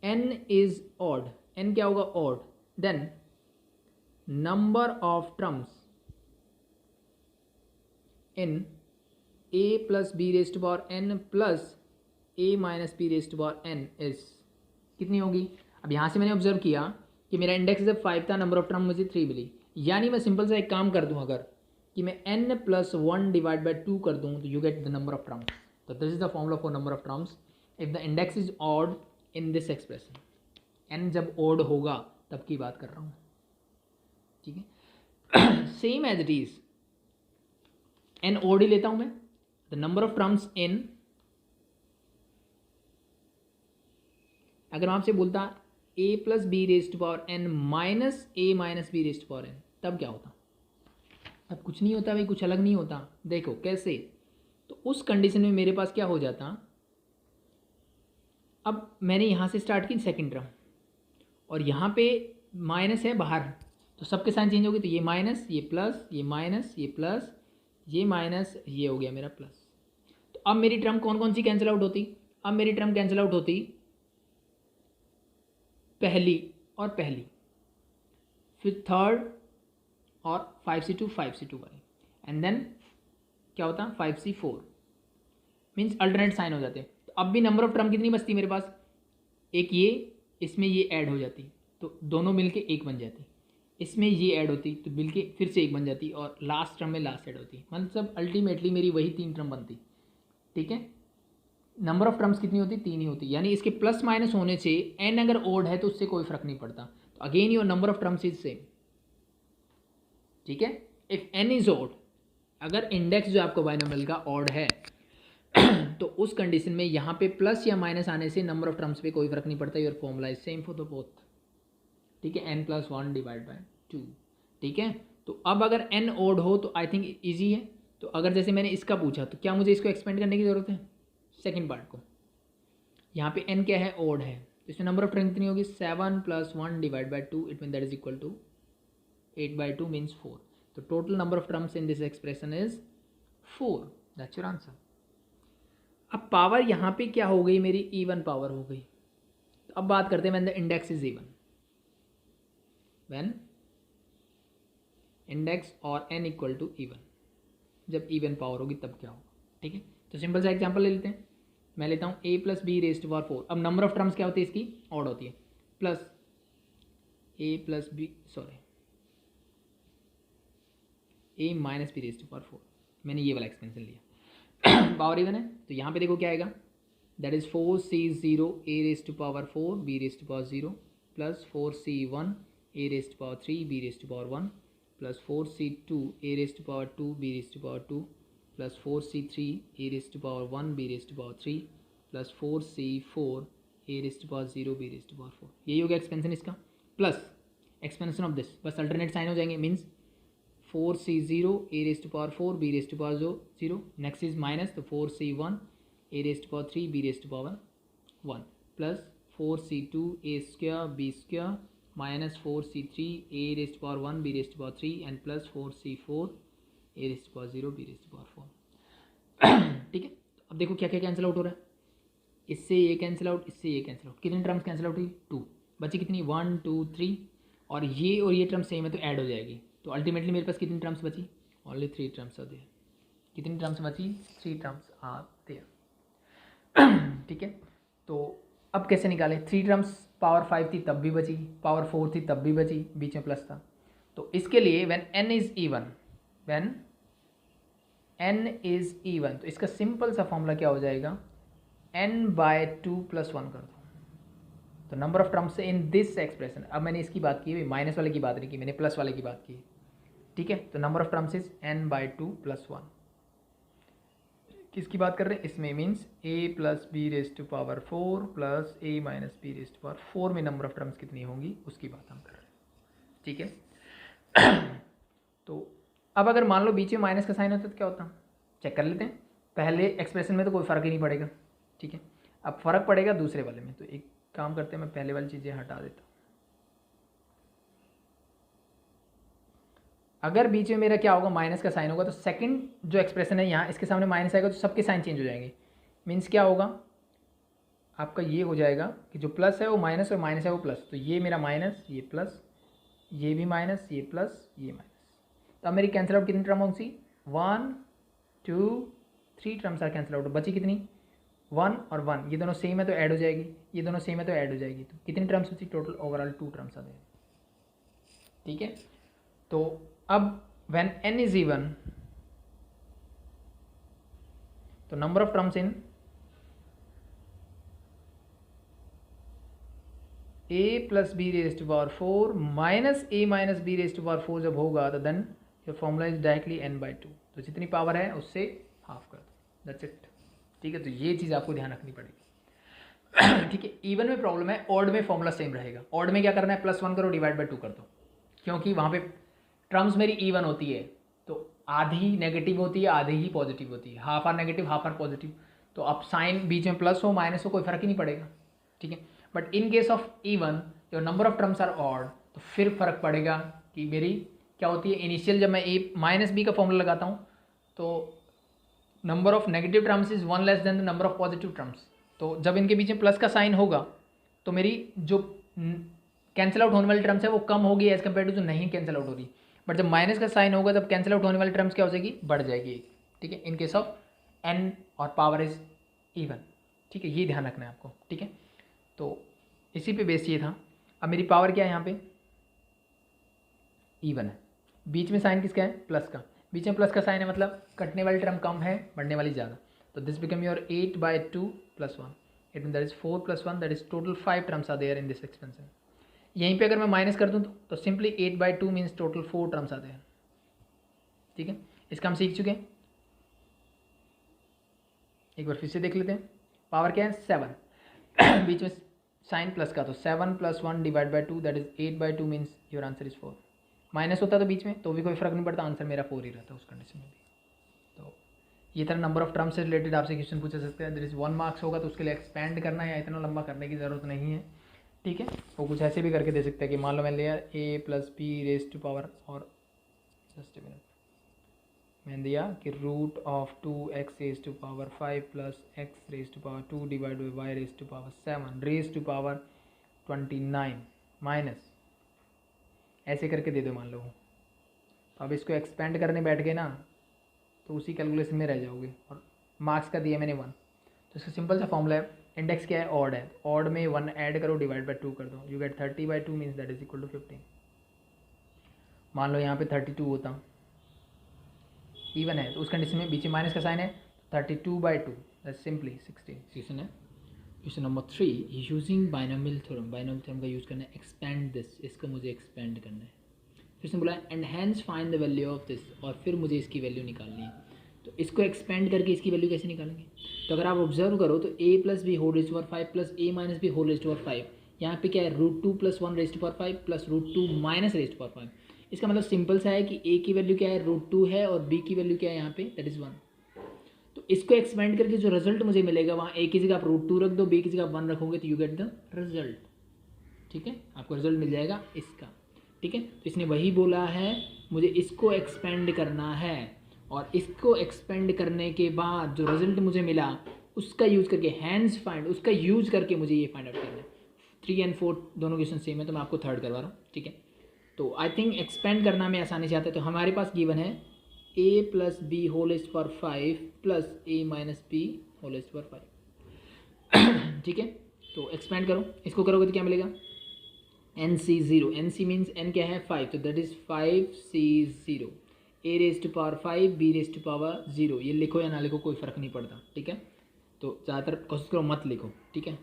n is odd, n क्या होगा, odd, then number of terms in a plus B raise to power n plus a minus B raise to power n is कितनी होगी। अब यहाँ से मैंने ऑब्जर्व किया कि मेरा इंडेक्स जब 5 था, नंबर ऑफ टर्म मुझे 3 मिली, यानी मैं सिंपल सा एक काम कर दूँ, अगर कि मैं n प्लस 1 डिवाइड बाई 2 कर दूँ तो you get the number of terms. तो this is the formula for number of terms if the index is odd in this expression. n जब ऑड होगा तब की बात कर रहा हूँ। ठीक है, same as it is n odd ही लेता हूँ मैं, the number of terms in, अगर मैं आपसे बोलता a plus B raise to power n minus a minus B raise to power n, तब क्या होता, अब कुछ नहीं होता भाई, कुछ अलग नहीं होता। देखो कैसे, तो उस कंडीशन में मेरे पास क्या हो जाता, अब मैंने यहाँ से स्टार्ट की सेकंड टर्म और यहाँ पे माइनस है बाहर, तो सबके साइन चेंज हो गए, तो ये माइनस, ये प्लस, ये माइनस, ये प्लस, ये माइनस, ये हो गया मेरा प्लस। तो अब मेरी टर्म कौन कौन सी कैंसिल आउट होती, अब मेरी टर्म कैंसिल आउट होती पहली और पहली, फिर थर्ड और 5C2 5C2 वाली, एंड देन क्या होता 5C4, मीन्स अल्टरनेट साइन हो जाते। तो अब भी नंबर ऑफ टर्म कितनी बचती मेरे पास, एक ये, इसमें ये ऐड हो जाती तो दोनों मिलके एक बन जाती, इसमें ये ऐड होती तो मिलके फिर से एक बन जाती, और लास्ट टर्म में लास्ट ऐड होती, मतलब अल्टीमेटली मेरी वही 3 टर्म बनती। ठीक है, नंबर ऑफ टर्म्स कितनी होती, 3 ही होती, यानी इसके प्लस माइनस होने से n अगर ओड है तो उससे कोई फर्क नहीं पड़ता, तो again your number of terms is same. ठीक है, इफ n इज ओड, अगर इंडेक्स जो आपको बाइनोमियल का ऑड है तो उस कंडीशन में यहाँ पे प्लस या माइनस आने से नंबर ऑफ टर्म्स पे कोई फर्क नहीं पड़ता, your formula is same for the both. ठीक है, n+1 डिवाइड बाय 2। ठीक है, तो अब अगर n ओड हो तो आई थिंक ईजी है। तो अगर जैसे मैंने इसका पूछा तो क्या मुझे इसको एक्सपेंड करने की ज़रूरत है, सेकेंड पार्ट को, यहाँ पे n क्या है, ओड है, तो इसमें नंबर ऑफ टर्म कितनी होगी, 7 + 1 divide by 2, it mean that is equal to 8/2 means 4। तो total number of terms in this expression is 4, that's your answer. अब पावर यहाँ पे क्या हो गई, मेरी इवन पावर हो गई। तो अब बात करते हैं when the index is even, when index और n इक्वल टू इवन, जब इवन पावर होगी तब क्या होगा। ठीक है, तो सिंपल सा एग्जांपल ले लेते हैं, मैं लेता हूँ a + b⁴। अब नंबर ऑफ टर्म्स क्या होती है इसकी, ऑड होती है, plus a + b sorry a - b⁴, मैंने ये वाला एक्सपेंशन लिया पावर इवन है, तो यहाँ पे देखो क्या आएगा, that is 4C0 a⁴ b⁴ plus 4C1 a⁴ b⁴ plus 4C2 a⁴ b⁴ plus 4C3 a⁴ b⁴ plus 4C4 a⁴ b⁴। यही हो गया एक्सपेंशन इसका, प्लस एक्सपेंशन ऑफ दिस, बस अल्टरनेट साइन हो जाएंगे, means 4C0 a⁴ b⁴, next is minus, तो 4C1 a⁴ b⁴ plus 4C2 a² b² minus 4C3 a⁴ b⁴ and plus 4C4 a⁴ b⁴। ठीक है, अब देखो क्या क्या कैंसिल आउट हो रहा है, इससे ये कैंसिल आउट, इससे ये कैंसिल आउट, कितनी टर्म्स कैंसिल आउट हुई, 2 बची, कितनी 1 2 3, और ये टर्म सेम है तो ऐड हो जाएगी, तो अल्टीमेटली मेरे पास कितनी टर्म्स बची, ओनली 3 टर्म्स आर देयर। कितनी टर्म्स बची, 3 टर्म्स आर देयर। ठीक है, तो अब कैसे निकालें, 3 टर्म्स पावर 5 थी तब भी बची, पावर 4 थी तब भी बची, बीच में प्लस था, तो इसके लिए when n is even, when n is even, तो इसका सिंपल सा फॉर्मूला क्या हो जाएगा, n/2 + 1 कर दो, तो number of terms in this expression, अब मैंने इसकी बात की है, माइनस वाले की बात नहीं की, मैंने प्लस वाले की बात की। ठीक है, तो number of terms is n/2 + 1, किसकी बात कर रहे हैं इसमें, means a + b⁴ plus a - b⁴ में नंबर ऑफ टर्म्स कितनी होंगी उसकी बात हम कर रहे हैं। ठीक है, तो अब अगर मान लो बीच में माइनस का साइन होता तो क्या होता, चेक कर लेते हैं, पहले एक्सप्रेशन में तो कोई फ़र्क ही नहीं पड़ेगा। ठीक है, अब फ़र्क पड़ेगा दूसरे वाले में, तो एक काम करते हैं, मैं पहले वाली चीज़ें हटा देता हूँ। अगर बीच में मेरा क्या होगा, माइनस का साइन होगा, तो सेकंड जो एक्सप्रेशन है यहाँ, इसके सामने माइनस आएगा तो सबके साइन चेंज हो जाएंगे, मीन्स क्या होगा आपका, ये हो जाएगा कि जो प्लस है वो माइनस और माइनस है वो प्लस, तो ये मेरा माइनस, ये प्लस, ये भी माइनस, ये प्लस, ये माइनस। तो अब मेरी कैंसिल आउट कितनी टर्म होगी, 1 2 3 टर्म्स आर कैंसिल आउट, बची कितनी 1 और 1, ये दोनों सेम है तो ऐड हो जाएगी, ये दोनों सेम है तो ऐड हो जाएगी, तो कितनी टर्म्स बची, टोटल ओवरऑल 2 टर्म्स आ जाएगी। ठीक है, तो अब व्हेन n इज इवन, तो number of terms in a + b⁴ minus a - b⁴ जब होगा तो then your formula is directly n/2, तो जितनी पावर है उससे हाफ कर दो, दैट्स इट। ठीक है, तो ये चीज़ आपको ध्यान रखनी पड़ेगी। ठीक है, इवन में प्रॉब्लम है, ऑड में फॉर्मूला सेम रहेगा, ऑड में क्या करना है, +1 करो डिवाइड बाय 2 कर दो, क्योंकि वहाँ पे टर्म्स मेरी इवन होती है, तो आधी नेगेटिव होती है, आधी ही पॉजिटिव होती है, half are negative half are positive. तो अब साइन बीच में प्लस हो माइनस हो कोई फर्क ही नहीं पड़ेगा, ठीक है। But in case of even your number of terms are odd, तो फिर फर्क पड़ेगा कि मेरी क्या होती है, इनिशियल जब मैं ए माइनस बी का फॉर्मूला लगाता हूँ तो number of negative terms is one less than the number of positive terms. तो जब इनके बीच में प्लस का साइन होगा तो मेरी जो कैंसिल आउट होने वाली टर्म्स है वो कम होगी एज कम्पेयर टू जो नहीं कैंसिल आउट हो रही। बट जब माइनस का साइन होगा तब कैंसिल आउट होने वाली टर्म्स क्या हो जाएगी, बढ़ जाएगी, ठीक है, इन केस ऑफ एन और पावर इज इवन, ठीक है, ये ध्यान रखना है आपको, ठीक है। तो इसी पे बेस ये था। अब मेरी पावर क्या है यहाँ पे, इवन है, बीच में साइन किसका है, प्लस का, बीच में प्लस का साइन है मतलब कटने वाली टर्म कम है बढ़ने वाली ज़्यादा। तो this become your 8/2 + 1, it mean that is 4 + 1, that is total 5 terms are there in this expansion. यहीं पे अगर मैं माइनस कर दूँ तो सिंपली 8/2 मीन्स टोटल 4 टर्म्स आते हैं, ठीक है। इसका हम सीख चुके हैं, एक बार फिर से देख लेते हैं। पावर क्या है 7 बीच में साइन प्लस का, तो 7 + 1 / 2 that is 8/2 means your answer is 4। Minus होता तो बीच में तो भी कोई फर्क नहीं पड़ता, आंसर मेरा 4 ही रहता उस कंडीशन में भी। तो ये तरह नंबर ऑफ टर्म्स से रिलेटेड आपसे क्वेश्चन पूछा सकते हैं। देयर इज 1 मार्क्स होगा तो उसके लिए एक्सपेंड करना है या इतना लंबा करने की ज़रूरत नहीं है, ठीक है। वो कुछ ऐसे भी करके दे सकते हैं कि मान लो मैंने लिया a + b⁻, और जस्ट मिनट मैंने दिया कि √2x⁵ + x⁻² / y⁻7 माइनस ऐसे करके दे दो मान लो। अब इसको एक्सपेंड करने बैठ गए ना तो उसी कैलकुलेशन में रह जाओगे, और मार्क्स का दिया मैंने 1। तो इसका सिंपल सा फॉर्मूला है, इंडेक्स क्या है, ऑड है, ऑड में 1 ऐड करो /2 कर दो, you get 30/2 means that is equal to 15। मान लो यहाँ पे 32 होता, इवन है तो उस कंडीशन में बीच में माइनस का साइन है, 32/2 दैट्स सिंपली 16। क्वेश्चन है question number 3, using binomial theorem, binomial theorem का यूज़ करना है, एक्सपेंड दिस, इसको मुझे एक्सपेंड करना है। फिर से बोला and hence find the value of this, और फिर मुझे इसकी वैल्यू निकालनी है। तो इसको एक्सपेंड करके इसकी वैल्यू कैसे निकालेंगे, तो अगर आप ऑब्जर्व करो तो a + b⁻5 + a - b⁻5, यहाँ पे क्या है √2 + 1⁵ + √2 - ⁵5। इसका मतलब सिंपल सा है कि a की वैल्यू क्या है √2 है और b की वैल्यू क्या है यहाँ पे दैट इज़ 1। तो इसको एक्सपेंड करके जो रिजल्ट मुझे मिलेगा वहाँ a की जगह आप √2 रख दो, b की जगह 1 रखोगे तो यू गेट द रिजल्ट, ठीक है, आपको रिजल्ट मिल जाएगा इसका, ठीक है। तो इसने वही बोला है मुझे इसको एक्सपेंड करना है, और इसको एक्सपेंड करने के बाद जो रिजल्ट मुझे मिला उसका यूज़ करके हैंड्स फाइंड, उसका यूज़ करके मुझे ये फाइंड आउट करना है। 3 और 4 दोनों क्वेश्चन सेम है तो मैं आपको थर्ड करवा रहा हूँ, ठीक है। तो आई थिंक एक्सपेंड करना में आसानी से आता है। तो हमारे पास गिवन है a + b⁻5 + a - b⁻5 ठीक है। तो एक्सपेंड करो, इसको करोगे तो क्या मिलेगा NC0, NC मीन्स n क्या है 5, तो that is 5C0 a⁵5 b⁻0, ये लिखो या ना लिखो कोई फ़र्क नहीं पड़ता, ठीक है। तो ज़्यादातर कोशिश करो मत लिखो, ठीक है,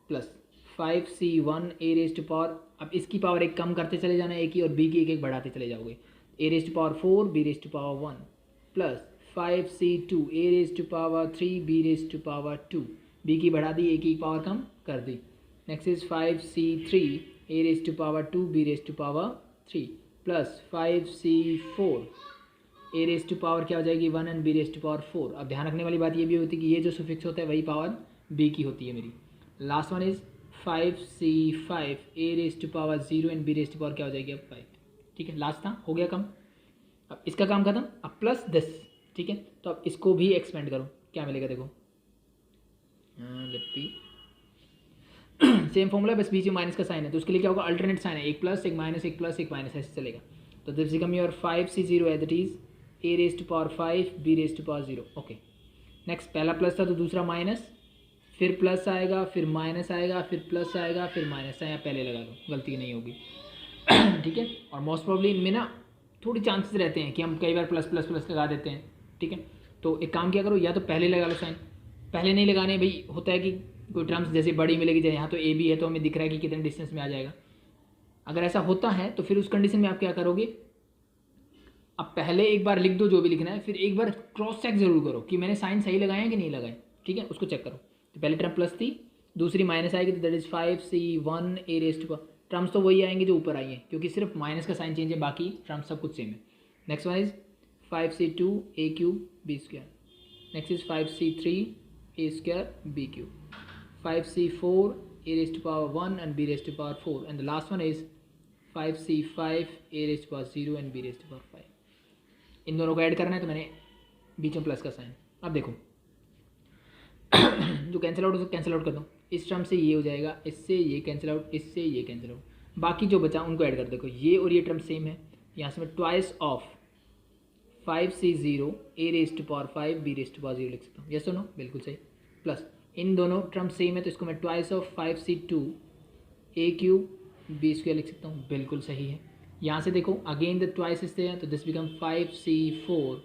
प्लस 5C1 a⁻, अब इसकी पावर एक कम करते चले जाना a की, और b की एक बढ़ाते चले जाओगे, a⁻4 b⁻1 plus 5C2 a⁻3 b⁻2, b की बढ़ा दी a की पावर कम कर दी। Next is 5C3 a⁻2 b⁻3 plus 5C4 a⁻ क्या हो जाएगी 1 एंड b⁻4। अब ध्यान रखने वाली बात ये भी होती है कि ये जो सुफिक्स होता है वही पावर b की होती है मेरी। Last one is 5C5 a⁻0 and b⁻, क्या हो जाएगी अब 5, ठीक है। लास्ट था, हो गया कम, अब इसका काम खत्म, अब प्लस 10, ठीक है। तो अब इसको भी एक्सपेंड करो, क्या मिलेगा देखो, सेम फॉर्मूला बस बीच में माइनस का साइन है, तो उसके लिए क्या होगा अल्टरनेट साइन है, एक प्लस एक माइनस एक प्लस एक माइनस, ऐसे चलेगा। तो this become your 5C0 as it is a⁻5 b⁻0। Okay, next पहला प्लस था तो दूसरा माइनस, फिर प्लस आएगा, फिर माइनस आएगा, फिर प्लस आएगा, फिर माइनस आएगा, पहले लगा लो, गलती नहीं होगी ठीक है। और मोस्ट प्रॉब्ली इनमें ना थोड़ी चांसेस रहते हैं कि हम कई बार प्लस प्लस प्लस लगा देते हैं, ठीक है। तो एक काम क्या करो, या तो पहले लगा लो साइन, पहले नहीं लगाने भाई, होता है कि कोई टर्म्स जैसे बड़ी मिलेगी, जैसे यहाँ तो ए बी है तो हमें दिख रहा है कि कितने डिस्टेंस में आ जाएगा। अगर ऐसा होता है तो फिर उस कंडीशन में आप क्या करोगे, अब पहले एक बार लिख दो जो भी लिखना है, फिर एक बार क्रॉस चेक जरूर करो कि मैंने साइन सही लगाया कि नहीं लगाए, ठीक है, उसको चेक करो। तो पहले टर्म प्लस थी, दूसरी माइनस आएगी तो that is 5C1 a⁻, terms तो वही आएंगे जो ऊपर आई है, क्योंकि सिर्फ माइनस का साइन चेंज है, बाकी टर्म्स सब कुछ सेम है। Next one is 5c2 a cube b square. Next is 5c3 a square b cube. 5c4 a raised to power 1 and b raised to power 4. And the last one is 5c5 a raised to power 0 and b raised to power 5. इन दोनों को ऐड करना है तो मैंने बीच में प्लस का साइन. अब देखो जो कैंसिल आउट हो सकता कैंसिल आउट कर दो. इस टर्म से ये हो जाएगा, इससे ये कैंसिल आउट, इससे ये कैंसिल आउट. बाकी जो बचा उनको ऐड कर. देखो ये और ये टर्म सेम है. यहाँ से मैं twice of 5c0 a raise to power 5 b raise to power 0 लिख सकता हूँ. यस और नो? बिल्कुल सही. प्लस इन दोनों टर्म सेम है तो इसको मैं twice of 5c2 a cube b square लिख सकता हूँ. बिल्कुल सही है. यहाँ से देखो अगेन द ट्वाइस इससे है तो this become 5c4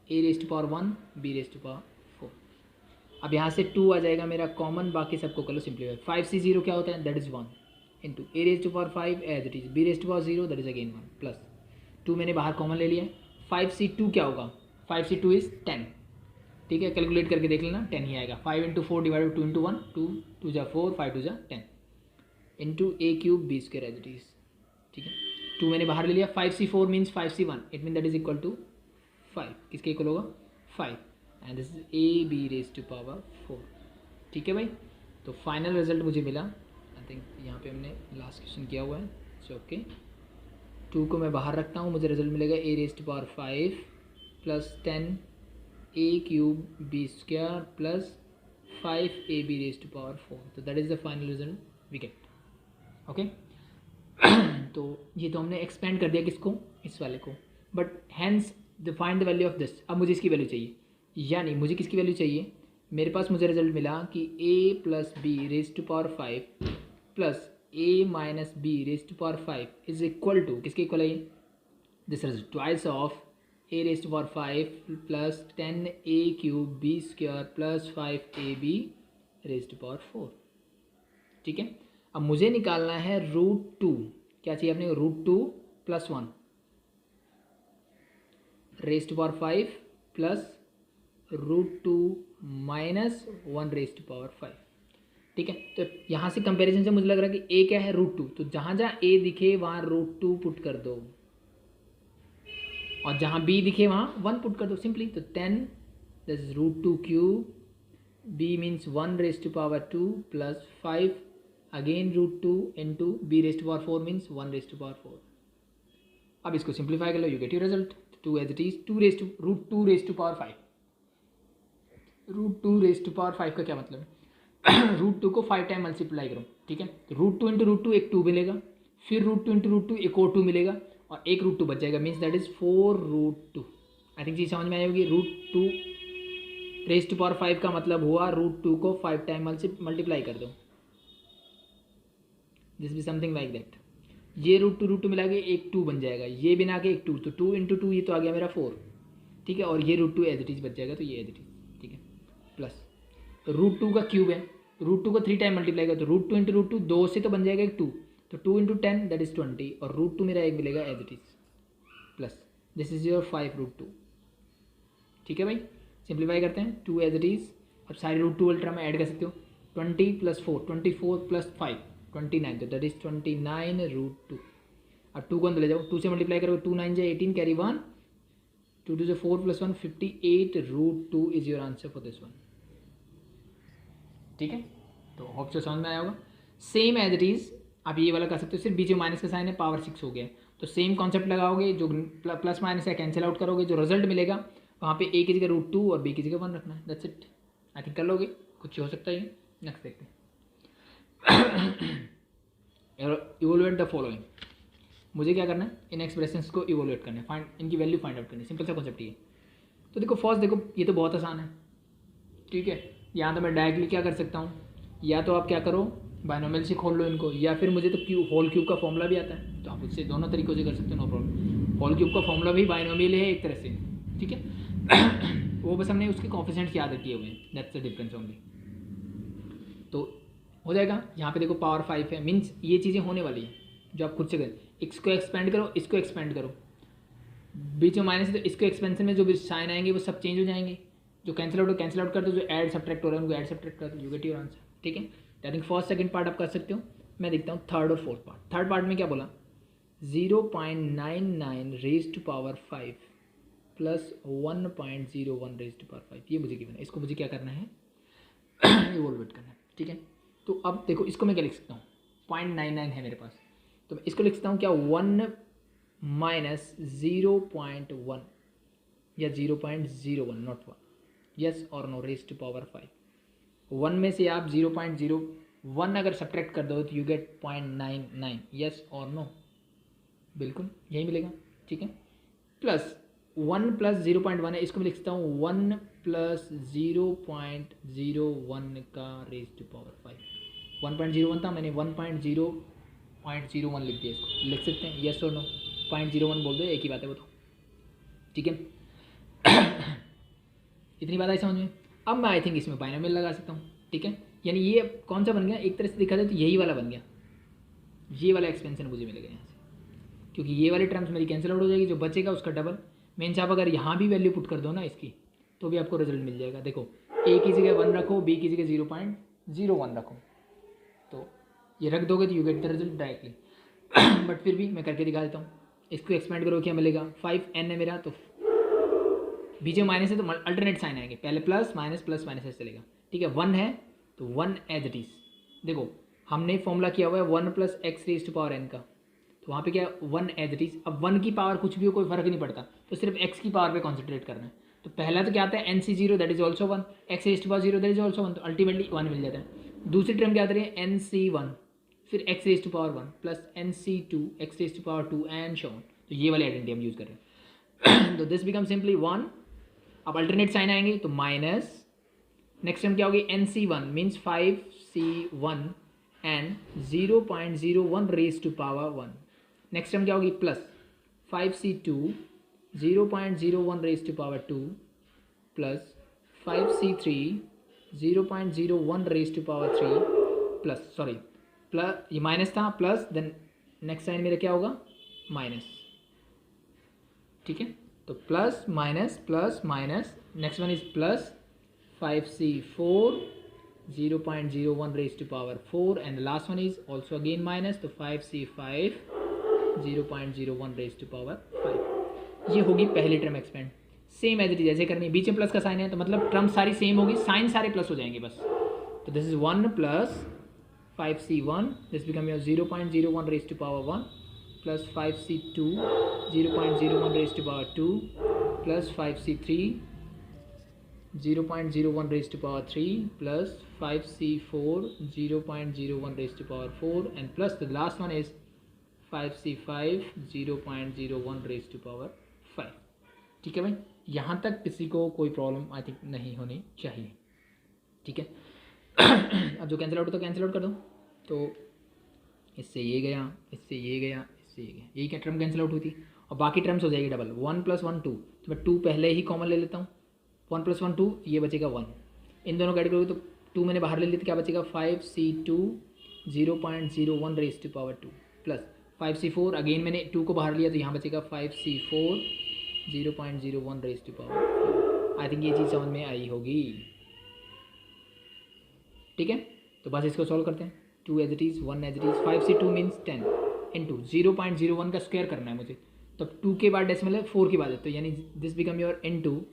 a raise to power 1 b raise to power 4. अब यहाँ से 2 आ जाएगा मेरा कॉमन. बाकी सबको कर लो सिंप्लीफाई. 5c0 क्या होता है? That is 1 into a raise to power 5 as it is b raise to power 0 that is again 1 plus 2 मैंने बाहर कॉमन ले लिया है. 5c2 क्या होगा? 5c2 is 10. ठीक है, कैलकुलेट करके देख लेना 10 ही आएगा. 5 इंटू 4 डिवाइडेड 2 इंटू 1 2 2 जा 4 5 2 जा 10 into a cube b square as it is. ठीक है, 2 मैंने बाहर ले लिया. 5c4 means 5c1 it mean that is equal to 5. किसके इक्वल होगा? 5 and this is a b raise to power 4. ठीक है भाई, तो फाइनल रिजल्ट मुझे मिला. आई थिंक यहाँ पे हमने लास्ट क्वेश्चन किया हुआ है. सो ओके, 2 को मैं बाहर रखता हूँ. मुझे रिजल्ट मिलेगा a raise to power 5 plus 10 a cube b square plus 5 a b raise to power 4. तो that is the final result we get. Okay, तो ये तो हमने एक्सपेंड कर दिया किसको? इस वाले को. But hence the find the value of this. अब मुझे इसकी वैल्यू चाहिए, यानी मुझे किसकी वैल्यू चाहिए? मेरे पास मुझे रिजल्ट मिला कि a plus B raise to power 5 plus a minus B raise to power 5 is equal to किसके इक्वल है? This is twice of a raise to power 5 plus 10 a cube b square plus 5 a b raise to power 4. ठीक है, अब मुझे निकालना है √2. क्या चाहिए आपने? √2 plus 1 raise to power 5 plus √2 minus 1 raise to power 5. ठीक है, तो यहाँ से कंपैरिजन से मुझे लग रहा है कि a क्या है? √2. तो जहाँ जहाँ a दिखे वहाँ √2 पुट कर दो और जहाँ b दिखे वहाँ 1 पुट कर दो सिंपली. तो 10 this is √2 cube, b means 1 raise to power 2 plus 5 again √2 into b raise to power 4 means 1 raise to power 4. अब इसको सिंप्लीफाई कर लो, you get your result. 2 as it is √2 raise to power 5. √2 raise to power 5 का क्या मतलब है? √2 को 5 टाइम मल्टीप्लाई करो. ठीक है, तो √2 इंटू √2 एक 2 मिलेगा, फिर √2 इंटू √2 एक और 2 मिलेगा और एक √2 बच जाएगा means that is 4√2. I think चीज़ समझ में आई होगी. √2 रेज टू पावर 5 का मतलब हुआ √2 को 5 टाइम मल्टीप्लाई कर दो. दिस भी समथिंग लाइक दैट. ये √2 मिला के एक 2 बन जाएगा, ये बिना के एक 2, तो 2 इंटू 2 ये तो आ गया मेरा 4. ठीक है, और ये √2 एज इट इज बच जाएगा तो ये एज इट इज. ठीक है, प्लस √2 का क्यूब है, √2 को 3 टाइम मल्टीप्लाई कर तो √2 इंटू √2 2 से तो बन जाएगा एक 2, तो 2 इंटू 10 दैट इज 20 और √2 मेरा एक मिलेगा as it is. Plus this is your 5√2. ठीक है भाई, सिंप्लीफाई करते हैं. 2 एज इट इज. अब सारी √2 अल्ट्रा में ऐड कर सकते हो. 20 प्लस 4 24 प्लस 5 29, तो दैट इज 29√2. अब 2 को अंदर ले जाओ, 2 से मल्टीप्लाई करोगे 2 9 जाए 18 कैरी 1 2 2 से 4 प्लस 1 58√2 is your answer for this one. ठीक है, तो होप से समझ में आया होगा. सेम एज इट इज आप ये वाला कर सकते हो, सिर्फ बीच में माइनस का साइन है, पावर 6 हो गया. तो सेम कॉन्सेप्ट लगाओगे, जो प्लस माइनस है कैंसिल आउट करोगे, जो रिजल्ट मिलेगा वहाँ पे a की जगह √2 और b की जगह 1 रखना है. That's it. आई थिंक कर लोगे, कुछ हो सकता है. नेक्स्ट देखते हैं. इवोल्यूएट द फॉलोइंग. मुझे क्या करना है? इन एक्सप्रेशंस को इवोल्यूएट करना है, फाइंड इनकी वैल्यू फाइंड आउट करनी है. सिंपल सा कॉन्सेप्ट ये. तो देखो फर्स्ट देखो, ये तो बहुत आसान है. ठीक है, यहाँ तो मैं डायरेक्टली क्या कर सकता हूँ, या तो आप क्या करो बाइनोमियल से खोल लो इनको, या फिर मुझे तो होल क्यूब का फॉर्मूला भी आता है, तो आप उससे दोनों तरीक़ों से कर सकते हो, नो प्रॉब्लम. होल क्यूब का फॉर्मूला भी बाइनोमियल है एक तरह से. ठीक है, वो बस हमने उसके कोएफिशिएंट्स याद किए हुए हैं, दैट्स द डिफरेंस ओनली. तो हो जाएगा. यहाँ पे देखो पावर 5 है, मीन्स ये चीज़ें होने वाली हैं जो आप खुद से करें. इसको एक्सपेंड करो, इसको एक्सपेंड करो, बीच में माइनस है तो इसको एक्सपेंशन में जो भी साइन आएंगे वो सब चेंज हो जाएंगे. जो कैंसिल आउट हो कैंसिल आउट कर दो, जो ऐड सब्ट्रैक्ट हो रहा है उनको ऐड सब्ट्रैक्ट कर दो, यू गेट योर आंसर. ठीक है, I think first second part आप कर सकते हो. मैं देखता हूँ थर्ड और फोर्थ पार्ट. थर्ड पार्ट में क्या बोला? 0.99 रेज टू पावर 5 प्लस 1.01 रेज़ टू पावर 5, ये मुझे गिवन है। इसको मुझे क्या करना है, इवोल्वेट करना है, ठीक है। तो अब देखो इसको मैं क्या लिख सकता हूँ, 0.99 है मेरे पास, तो मैं इसको लिख सकता हूँ क्या, 1 माइनस 0.1 या 0.01, नॉट 1, यस और नो रेज़ टू पावर 5। 1 में से आप 0.01 अगर सब्ट्रैक्ट कर दो तो यू गेट 0.99, यस और नो, बिल्कुल यही मिलेगा, ठीक है। प्लस 1 प्लस 0.1 है, इसको मैं लिख सकता हूँ 1 प्लस 0.01 का रेज़ टू पावर 5। 1.01 था, मैंने 1.0.01 लिख दिया, इसको लिख सकते हैं, यस और नो, 0.01 बोल दो, एक ही बात है वो तो, ठीक है। इतनी बात आई समझ में। अब मैं आई थिंक इसमें बाइनोमियल लगा सकता हूँ, ठीक है। यानी ये कौन सा बन गया, एक तरह से देखा जाए तो यही वाला बन गया, ये वाला एक्सपेंशन मुझे मिलेगा यहाँ से, क्योंकि ये वाली टर्म्स मेरी कैंसिल आउट हो जाएगी, जो बचेगा उसका डबल। मीन्स आप अगर यहाँ भी वैल्यू पुट कर दो ना इसकी, तो भी आपको रिजल्ट मिल जाएगा। देखो ए की जगह 1 रखो, बी की जगह 0.01 रखो, तो ये रख दोगे तो you get the result directly. But फिर भी मैं करके दिखा देता हूँ, इसको एक्सपेंड करो क्या मिलेगा, 5n है मेरा, तो बीच में माइनस है तो अल्टरनेट साइन आएंगे, पहले प्लस माइनस ऐसे चलेगा, ठीक है। 1 है तो 1 एज इट इज़, देखो हमने फॉर्मूला किया हुआ है 1 plus x raise to power n का, तो वहाँ पे क्या 1 एज इट इज़। अब 1 की पावर कुछ भी हो, कोई फर्क नहीं पड़ता, तो सिर्फ x की पावर पे कॉन्सेंट्रेट करना है। तो पहला तो क्या आता है nc0 that is also 1, x raise to power 0 that is also 1, तो अल्टीमेटली 1 मिल जाता है। दूसरी टर्म क्या आता है nc1, फिर x raise to power 1 plus nc2 x raise to power 2 and so on, तो ये वाली आइडेंटिटी हम यूज़ कर रहे हैं। तो दिस बिकम सिंपली 1, अब अल्टरनेट साइन आएंगे तो माइनस, नेक्स्ट टर्म क्या होगी nc1 means 5c1 and 0.01 raise to power 1, next term क्या होगी plus 5c2 0.01 raise to power 2 plus 5c3 0.01 raise to power 3 plus, sorry plus ये माइनस था, प्लस देन नेक्स्ट साइन मेरा क्या होगा माइनस, ठीक है। तो plus minus, next one is plus 5c4 0.01 raise to power 4 and last one is also again minus, तो 5c5 0.01 रेज़ टू पावर 5। ये होगी पहली term expand, same as it is ऐसे करनी है, बीच में प्लस का साइन है तो मतलब टर्म सारी सेम होगी, साइन सारे प्लस हो जाएंगे बस। तो this is 1 plus 5c1, this become your 0.01 raise to power 1 plus 5c2 0.01 raise to power 2 plus 5c3 0.01 raise to power 3 plus 5c4 0.01 raise to power 4 and plus the last one is 5c5 0.01 raise to power 5, ठीक है भाई। यहाँ तक किसी को कोई प्रॉब्लम आई थिंक नहीं होनी चाहिए, ठीक है। अब जो कैंसिल आउट तो कैंसिल आउट कर दो, तो इससे ये गया, इससे ये गया, इससे ये गया, यही क्या टर्म कैंसिल आउट हुई थी, और बाकी टर्म्स हो जाएगी डबल, 1 + 1 2, तो मैं 2 पहले ही कॉमन ले लेता हूँ, 1 + 1 2, ये बचेगा 1, इन दोनों कैटेगरी तो 2 मैंने बाहर ले लिया तो क्या बचेगा 5c2 0.01 raise to power 2 plus 5c4 again मैंने 2 को बाहर लिया तो यहाँ बचेगा 5c4 0.01 raise to power 4। I think ये चीज़ समझ में आई होगी, ठीक है। तो बस इसको सॉल्व करते हैं, 2 as it is, 1 as it is, 5c2 means 10 into 0.01 का स्क्वायर करना है मुझे, तो 2 के बाद डेसिमल है, 4 के बाद है, तो यानी दिस बिकम योर इंटू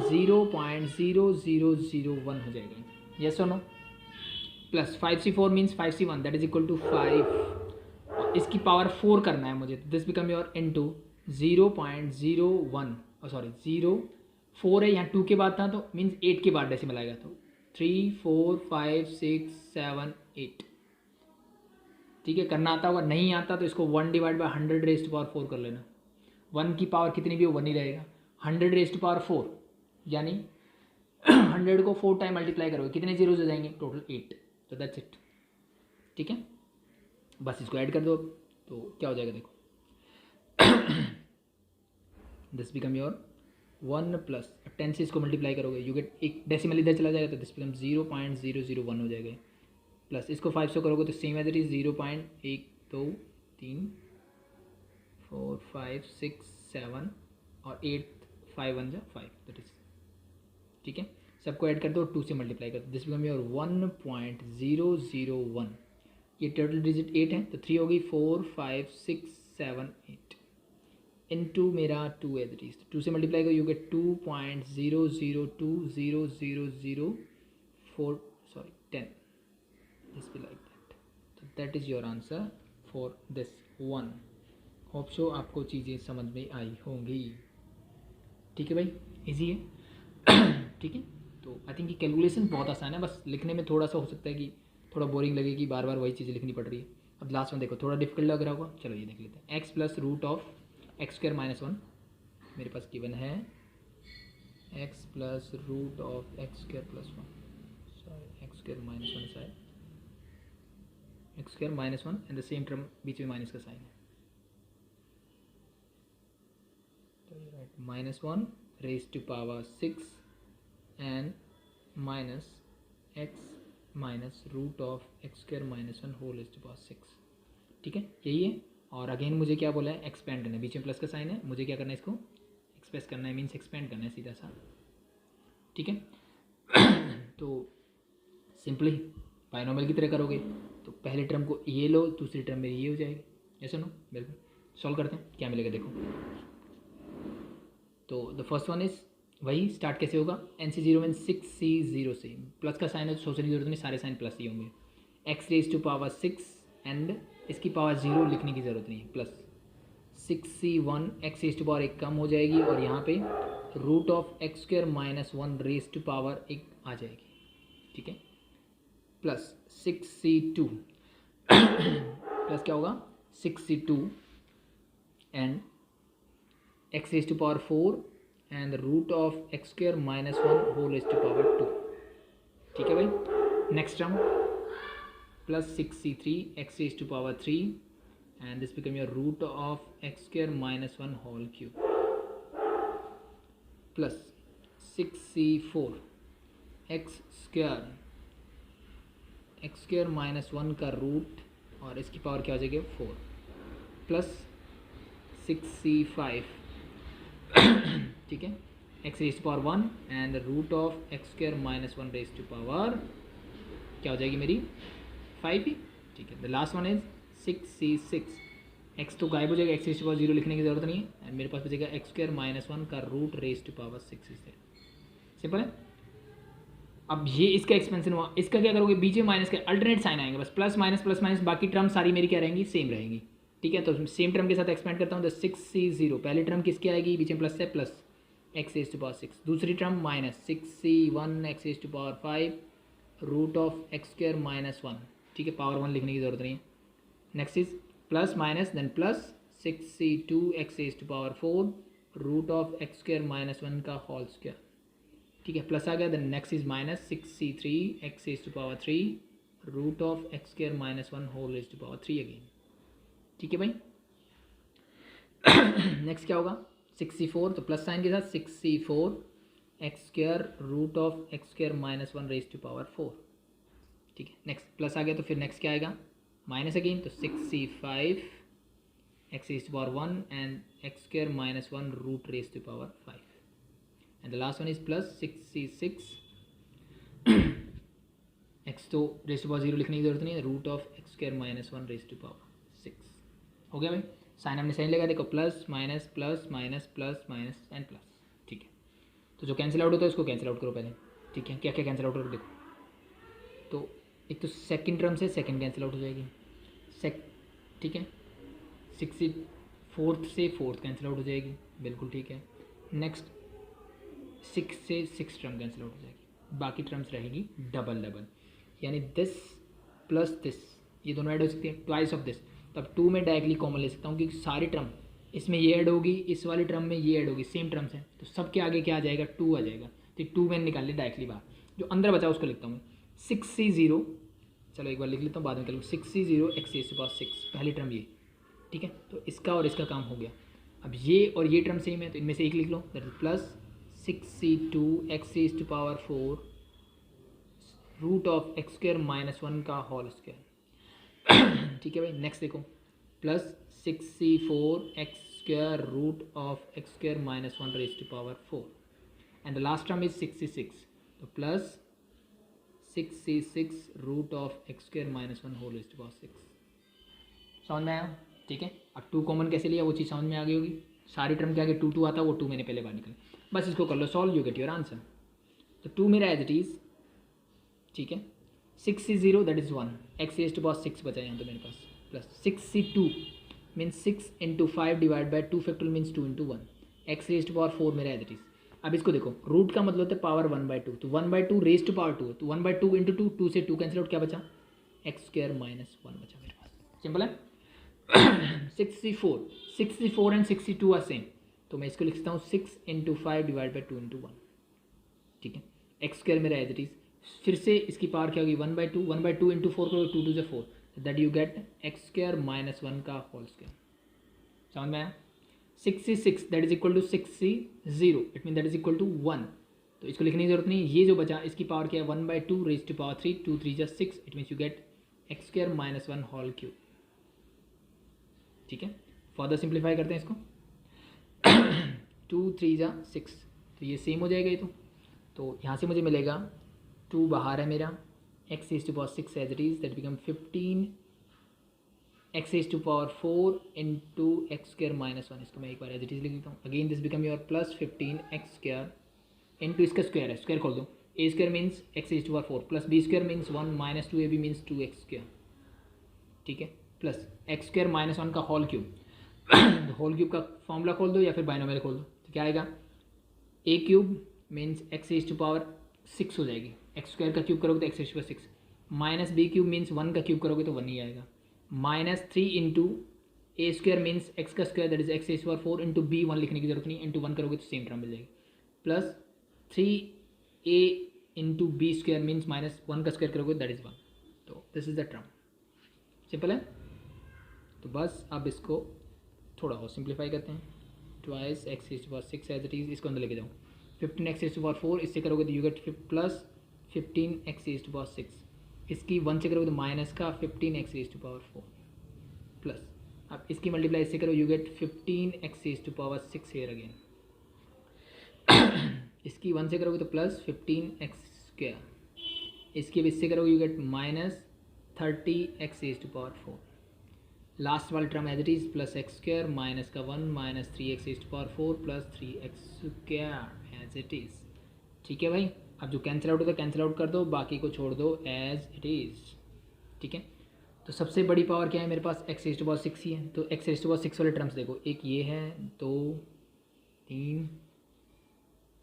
0.0001 हो जाएगा, यस और no, plus 5c4 means 5c1 that is equal to 5, इसकी पावर 4 करना है मुझे, this become your into 0.01, sorry 4 है यहाँ 2 के बाद था तो मीन्स 8 के बाद डेसिमल आएगा, तो 3 4 5 6 7 8, ठीक है। करना आता होगा, नहीं आता तो इसको 1 / 100 रेज़ टू पावर 4 कर लेना, 1 की पावर कितनी भी हो 1 ही रहेगा, 100 रेज़ टू पावर 4 यानी 100 को 4 टाइम मल्टीप्लाई करोगे कितने जीरोज हो जाएंगे टोटल 8, तो दैट्स इट, ठीक है। बस इसको ऐड कर दो तो क्या हो जाएगा देखो, दिस बिकम योर 1 प्लस 10 से इसको मल्टीप्लाई करोगे यू गेट, एक डेसिमल इधर चला जाएगा तो दिस बिकम 0.001 हो जाएगा, प्लस इसको 5 से करोगे तो सेम एज इट इज 0.1 2 3 4 5 6 7 और 8 5 1 जा 5 दैट इज, ठीक है। सबको ऐड कर दो 2 से मल्टीप्लाई कर दो, दिस बिकम योर 1.001, ये टोटल डिजिट 8 है तो 3 होगी 4 5 6 7 8, इनटू मेरा 2 एज इट इज, 2 से मल्टीप्लाई करो, you get 2.00200004 sorry 10 this be like that. तो that is your answer for this one. Hope so आपको चीज़ें समझ में आई होंगी. ठीक है भाई, इजी है. ठीक है, तो आई थिंक ये कैलकुलेशन बहुत आसान है, बस लिखने में थोड़ा सा हो सकता है कि थोड़ा बोरिंग लगे कि बार बार वही चीज़ें लिखनी पड़ रही है. अब लास्ट में देखो थोड़ा डिफिकल्ट लग रहा होगा, चलो ये देख लेते हैं. X plus root of x square minus one मेरे पास गिवन है. X plus root of x square plus one, sorry x square minus one शायद, x square minus one and the same term बीच में माइनस का साइन है, तो ये right minus one raise to power 6 and minus x minus root of x square minus one whole raise to power 6. ठीक है, यही है. और अगेन मुझे क्या बोला है, एक्सपेंड करना है, बीच में प्लस का साइन है, मुझे क्या करना है, इसको एक्सप्रेस करना है, मीन्स एक्सपेंड करना है सीधा सा. ठीक है. तो सिंपली बाइनोमियल की तरह करोगे तो पहले टर्म को ये लो, दूसरी टर्म में ये हो जाएगी. ऐसा नो, बिल्कुल. सॉल्व करते हैं, क्या मिलेगा देखो. तो द फर्स्ट वन इज वही स्टार्ट कैसे होगा, एन सी जीरो में 6C0 से, प्लस का साइन है तो सोचने की जरूरत नहीं, सारे साइन प्लस ही होंगे. X raise to power 6 and इसकी पावर 0 लिखने की ज़रूरत नहीं है, plus 6C1 x raise to power 1 कम हो जाएगी और यहाँ पे root of x square minus 1 raise to power 1 आ जाएगी. ठीक है, प्लस 6C2 प्लस क्या होगा 6C2 and x raise to power 4 and root of x square minus 1 whole raise to power 2. ठीक है भाई, next term plus 6C3 x raise to power 3 and this become your root of x square minus 1 whole cube plus 6C4 x square minus 1 का रूट और इसकी पावर क्या हो जाएगी 4 प्लस 6C5 ठीक है, x raise to power 1 and root of x square minus 1 raise to power क्या हो जाएगी मेरी 5 ही. ठीक है, the last one is 6C6 x तो गायब हो जाएगा, एक्स रेज टू पावर 0 लिखने की जरूरत नहीं है एंड मेरे पास बचेगा एक्स स्क्वायर माइनस 1 का root raise to power 6 is there. Simple है. अब ये इसका एक्सपेंशन हुआ, इसका क्या करोगे, बीच में माइनस का अल्टरनेट साइन आएंगे, बस प्लस माइनस, बाकी टर्म सारी मेरी क्या रहेंगी, सेम रहेंगी. ठीक है, तो सेम टर्म के साथ एक्सपेंड करता हूँ. तो 6C0 पहली टर्म किसकी आएगी, बीच में प्लस है, plus x raise to power 6, दूसरी term minus 6C1 x raise to power 5 root of x square minus 1. ठीक है, पावर 1 लिखने की जरूरत नहीं है. Next is plus minus then plus 6C2 x raise to power 4 root of x square minus 1 का होल स्क्वायर. ठीक है, प्लस आ गया. Then next is minus 6C3 x raise to power 3 root of x square minus 1 whole raise to power 3 again. ठीक है भाई. नेक्स्ट क्या होगा 6C4, तो प्लस साइन के साथ 6C4 x square root of x square minus 1 raise to power 4. ठीक है, नेक्स्ट प्लस आ गया तो फिर नेक्स्ट क्या आएगा माइनस अगेन, तो 6C5 x raise to power 1 and x square minus 1 root raise to power 5 and the last one is plus 6C6 x तो रेज टू पावर 0 लिखने की जरूरत नहीं है, root of x square minus 1 raise to power 6. हो गया भाई, साइन हमने सही लगा, देखो plus minus plus minus plus minus and plus. ठीक है, तो जो कैंसिल आउट होता है उसको कैंसिल आउट करो पहले. ठीक है, क्या क्या कैंसिल आउट करो देखो, तो एक तो सेकंड टर्म से सेकंड कैंसिल आउट हो जाएगी, ठीक है, 4th से 4th कैंसिल आउट हो जाएगी, बिल्कुल ठीक है. नेक्स्ट 6 से 6 टर्म कैंसिल आउट हो जाएगी, बाकी टर्म्स रहेगी डबल डबल, यानी दिस प्लस दिस ये दोनों ऐड हो सकती है, ट्वाइस ऑफ दिस. तब 2 में डायरेक्टली कॉमन ले सकता हूँ क्योंकि सारी टर्म इसमें ये ऐड होगी, इस वाली टर्म में ये ऐड होगी, सेम टर्म्स हैं तो सबके आगे क्या आ जाएगा 2 आ जाएगा. तो 2 मैंने निकाल लिया डायरेक्टली बाहर, जो अंदर बचा उसको लिखता हूँ मैं 6C0, चलो एक बार लिख लेता हूँ बाद में कर लूँ, 6C0 x raise to power 6 पहली टर्म ये. ठीक है, तो इसका और इसका काम हो गया. अब ये और ये टर्म सेम है तो इनमें से एक लिख लो, that is plus 6C2 x raise to power 4 root of x square minus 1 का होल स्क्वायर. ठीक है भाई, नेक्स्ट देखो plus 6C4 x square root of x square minus 1 raise to power 4 and the last term is 6C6, तो plus 6C6 root of x square minus 1 whole raise to power 6. समझ में आया. ठीक है, अब 2 कॉमन कैसे लिया वो चीज़ समझ में आ गई होगी. सारी टर्म के आगे 2 2 आता, वो 2 मैंने पहले बार निकल, बस इसको कर लो solve, you get your answer. तो 2 मेरा एज इट इज़, ठीक है। 6 से 0 that is 1, x raise to power 6 बचा यहाँ तो मेरे पास, प्लस 6 से 2 means 6 into 5 divide by 2 factorial means 2 into 1, x raise to power 4 मेरा एज इट इज़। अब इसको देखो, रूट का मतलब होता है पावर 1/2, तो 1/2 रेज़ टू पावर 2, तो 1/2 इंटू 2, 2 से 2 कैंसिल आउट, क्या बचा एक्स स्क्वायर माइनस 1 बचा मेरे पास, सिंपल है। 64 एंड 62 आर सेम, तो मैं इसको लिख सकता हूँ 6 इंटू 5 डिवाइड बाई 2 इंटू 1, ठीक है। एक्स स्क्वायर मेरा एज इट इज़, फिर से इसकी पावर क्या होगी 1/2, 1/2 इंटू 4 करोगे 2 2 से 4, that you get x square minus 1 का होल स्क्वायर, समझ में आया। 6 से 6 दैट इज इक्वल टू 6 से 0, it mean that is equal to 1, तो इसको लिखने की जरूरत नहीं। ये जो बचा इसकी पावर क्या है 1/2 raise to power 3, 2 3 6, it means you get x square minus 1 whole cube, ठीक है। फर्दर सिंप्लीफाई करते हैं इसको, 2 3 6, तो ये सेम हो जाएगा ये तो यहाँ से मुझे मिलेगा 2 बाहर है मेरा, x raise to power 6 as it is, that become 15 x raise to power 4 into x square minus 1, इसको मैं एक बार एज इट इज़ लिख देता हूँ। Again this become your plus 15 x square into इसका स्क्वायर है, स्क्वायर खोल दो, a square means x raise to power 4 plus b square means 1 minus 2ab means 2 x square, ठीक है, प्लस एक्स स्क्वायर माइनस 1 का होल क्यूब। होल क्यूब का फॉर्मूला खोल दो या फिर बाइनोमियल खोल दो, तो क्या आएगा a cube means x raise to power 6 हो जाएगी, एक्स स्क्वायर का क्यूब करोगे तो x raise to power 6, minus b cube means 1 का क्यूब करोगे तो 1 ही आएगा, minus 3 into a square means x का square that is x raise to power 4 into b, 1 लिखने की जरूरत नहीं, इंटू 1 करोगे तो सेम टर्म मिल जाएगी, plus 3a into b square means minus 1 का स्क्वायर करोगे दैट इज 1, तो this is the term, simple है। तो बस अब इसको थोड़ा और सिंप्लीफाई करते हैं, twice x raise to power 6 as it is, इसको अंदर लेके जाओ, 15 एक्स रेज टू पावर 4 इससे करोगे तो you get plus 15 x raise to power 6, इसकी 1 से करोगे तो माइनस का 15 x raise to power 4 plus, अब इसकी मल्टीप्लाई इससे करो you get 15 x raise to power 6 here again, इसकी 1 से करोगे तो प्लस 15 एक्स स्क्वायर, इसकी अब इससे करोगे you get minus 30 x raise to power 4, last वाला term as it is plus x square minus का 1 minus 3 x raise to power 4 plus 3 x square as it is, ठीक है भाई। अब जो कैंसिल आउट होता है कैंसिल आउट कर दो, बाकी को छोड़ दो एज इट इज़, ठीक है। तो सबसे बड़ी पावर क्या है मेरे पास, एक्स रेज टू पावर 6 ही है, तो एक्स रेज टू पावर 6 वाले टर्म्स देखो, एक ये है 2 3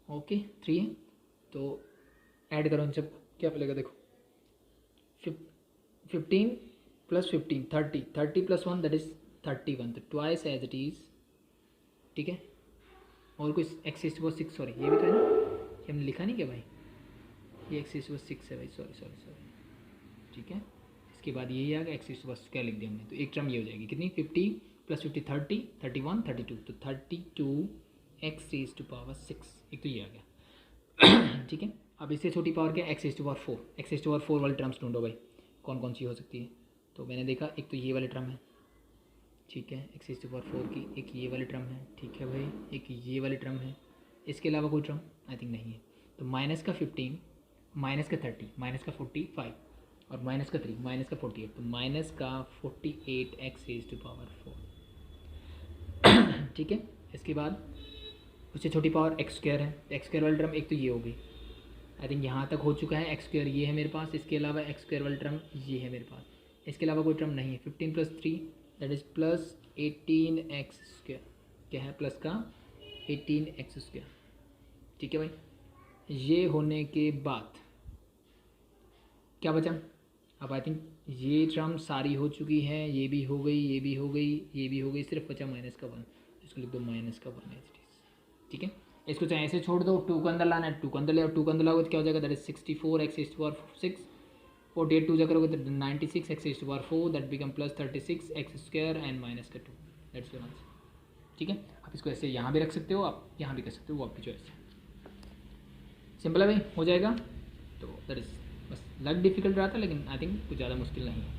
ओके 3 है, तो ऐड करो इन सब, क्या मिलेगा देखो 15 प्लस 15 30 प्लस 1 दैट इज 31, तो ट्वाइस एज इट इज़, ठीक है। और कोई x raise to power 6, sorry ये भी तो है ना, ये हमने लिखा नहीं क्या भाई, ये एक्स रेज टू पावर 6 है भाई, सॉरी, ठीक है। इसके बाद यही आ गया एक्स रेज टू पावर क्या लिख दिया हमने, तो एक टर्म ये हो जाएगी कितनी 50 प्लस 50 30 31 32, तो 32 एक्स रेज टू पावर 6, एक तो ये आ गया, ठीक है। अब इससे छोटी पावर क्या है x raise to power 4, x raise to power 4 वाले टर्म्स ढूंढो भाई, कौन कौन सी हो सकती है, तो मैंने देखा एक तो ये वाले टर्म है, ठीक है, एक्स रेज टू पावर 4 की, एक ये वाले टर्म है, ठीक है भाई, एक ये वाले टर्म है, इसके अलावा कोई टर्म आई थिंक नहीं है, तो माइनस का 15 माइनस का 30 माइनस का 45 और माइनस का 3 माइनस का 48, तो माइनस का 48 एक्स रेज टू पावर 4, ठीक है। इसके बाद उससे छोटी पावर एक्स स्क्वायर है, एक्स स्क्वायर वाली टर्म एक तो ये हो गई, आई थिंक यहाँ तक हो चुका है, एक्स स्क्वायर ये है मेरे पास, इसके अलावा एक्स स्क्वायर वाली टर्म ये है मेरे पास, इसके अलावा कोई टर्म नहीं है, 15 plus 3 that is plus 18 x square, क्या है प्लस का 18 एक्स स्क्वायर, ठीक है भाई। ये होने के बाद क्या बचा, अब आई थिंक ये टर्म सारी हो चुकी है, ये भी हो गई, ये भी हो गई, ये भी हो गई, सिर्फ बचा माइनस का 1, इसको लिख दो माइनस का 1 एज इट इज, ठीक है। इसको चाहे ऐसे छोड़ दो, 2 का अंदर लाना है, 2 का अंदर ले, 2 का अंदर लाओगे तो क्या हो जाएगा that is 64 x raise to power 6, 48 2 जा करोगे तो 96 x raise to power 4 that become plus 36 x square and minus का 2, दैट्स योर आंसर, ठीक है। आप इसको ऐसे यहाँ भी रख सकते हो, आप यहाँ भी कर सकते हो, वो आपकी चॉइस है, सिंपल है भाई, हो जाएगा। तो दैट इज बस लग डिफिकल्ट रहा था, लेकिन आई थिंक कुछ ज़्यादा मुश्किल नहीं है।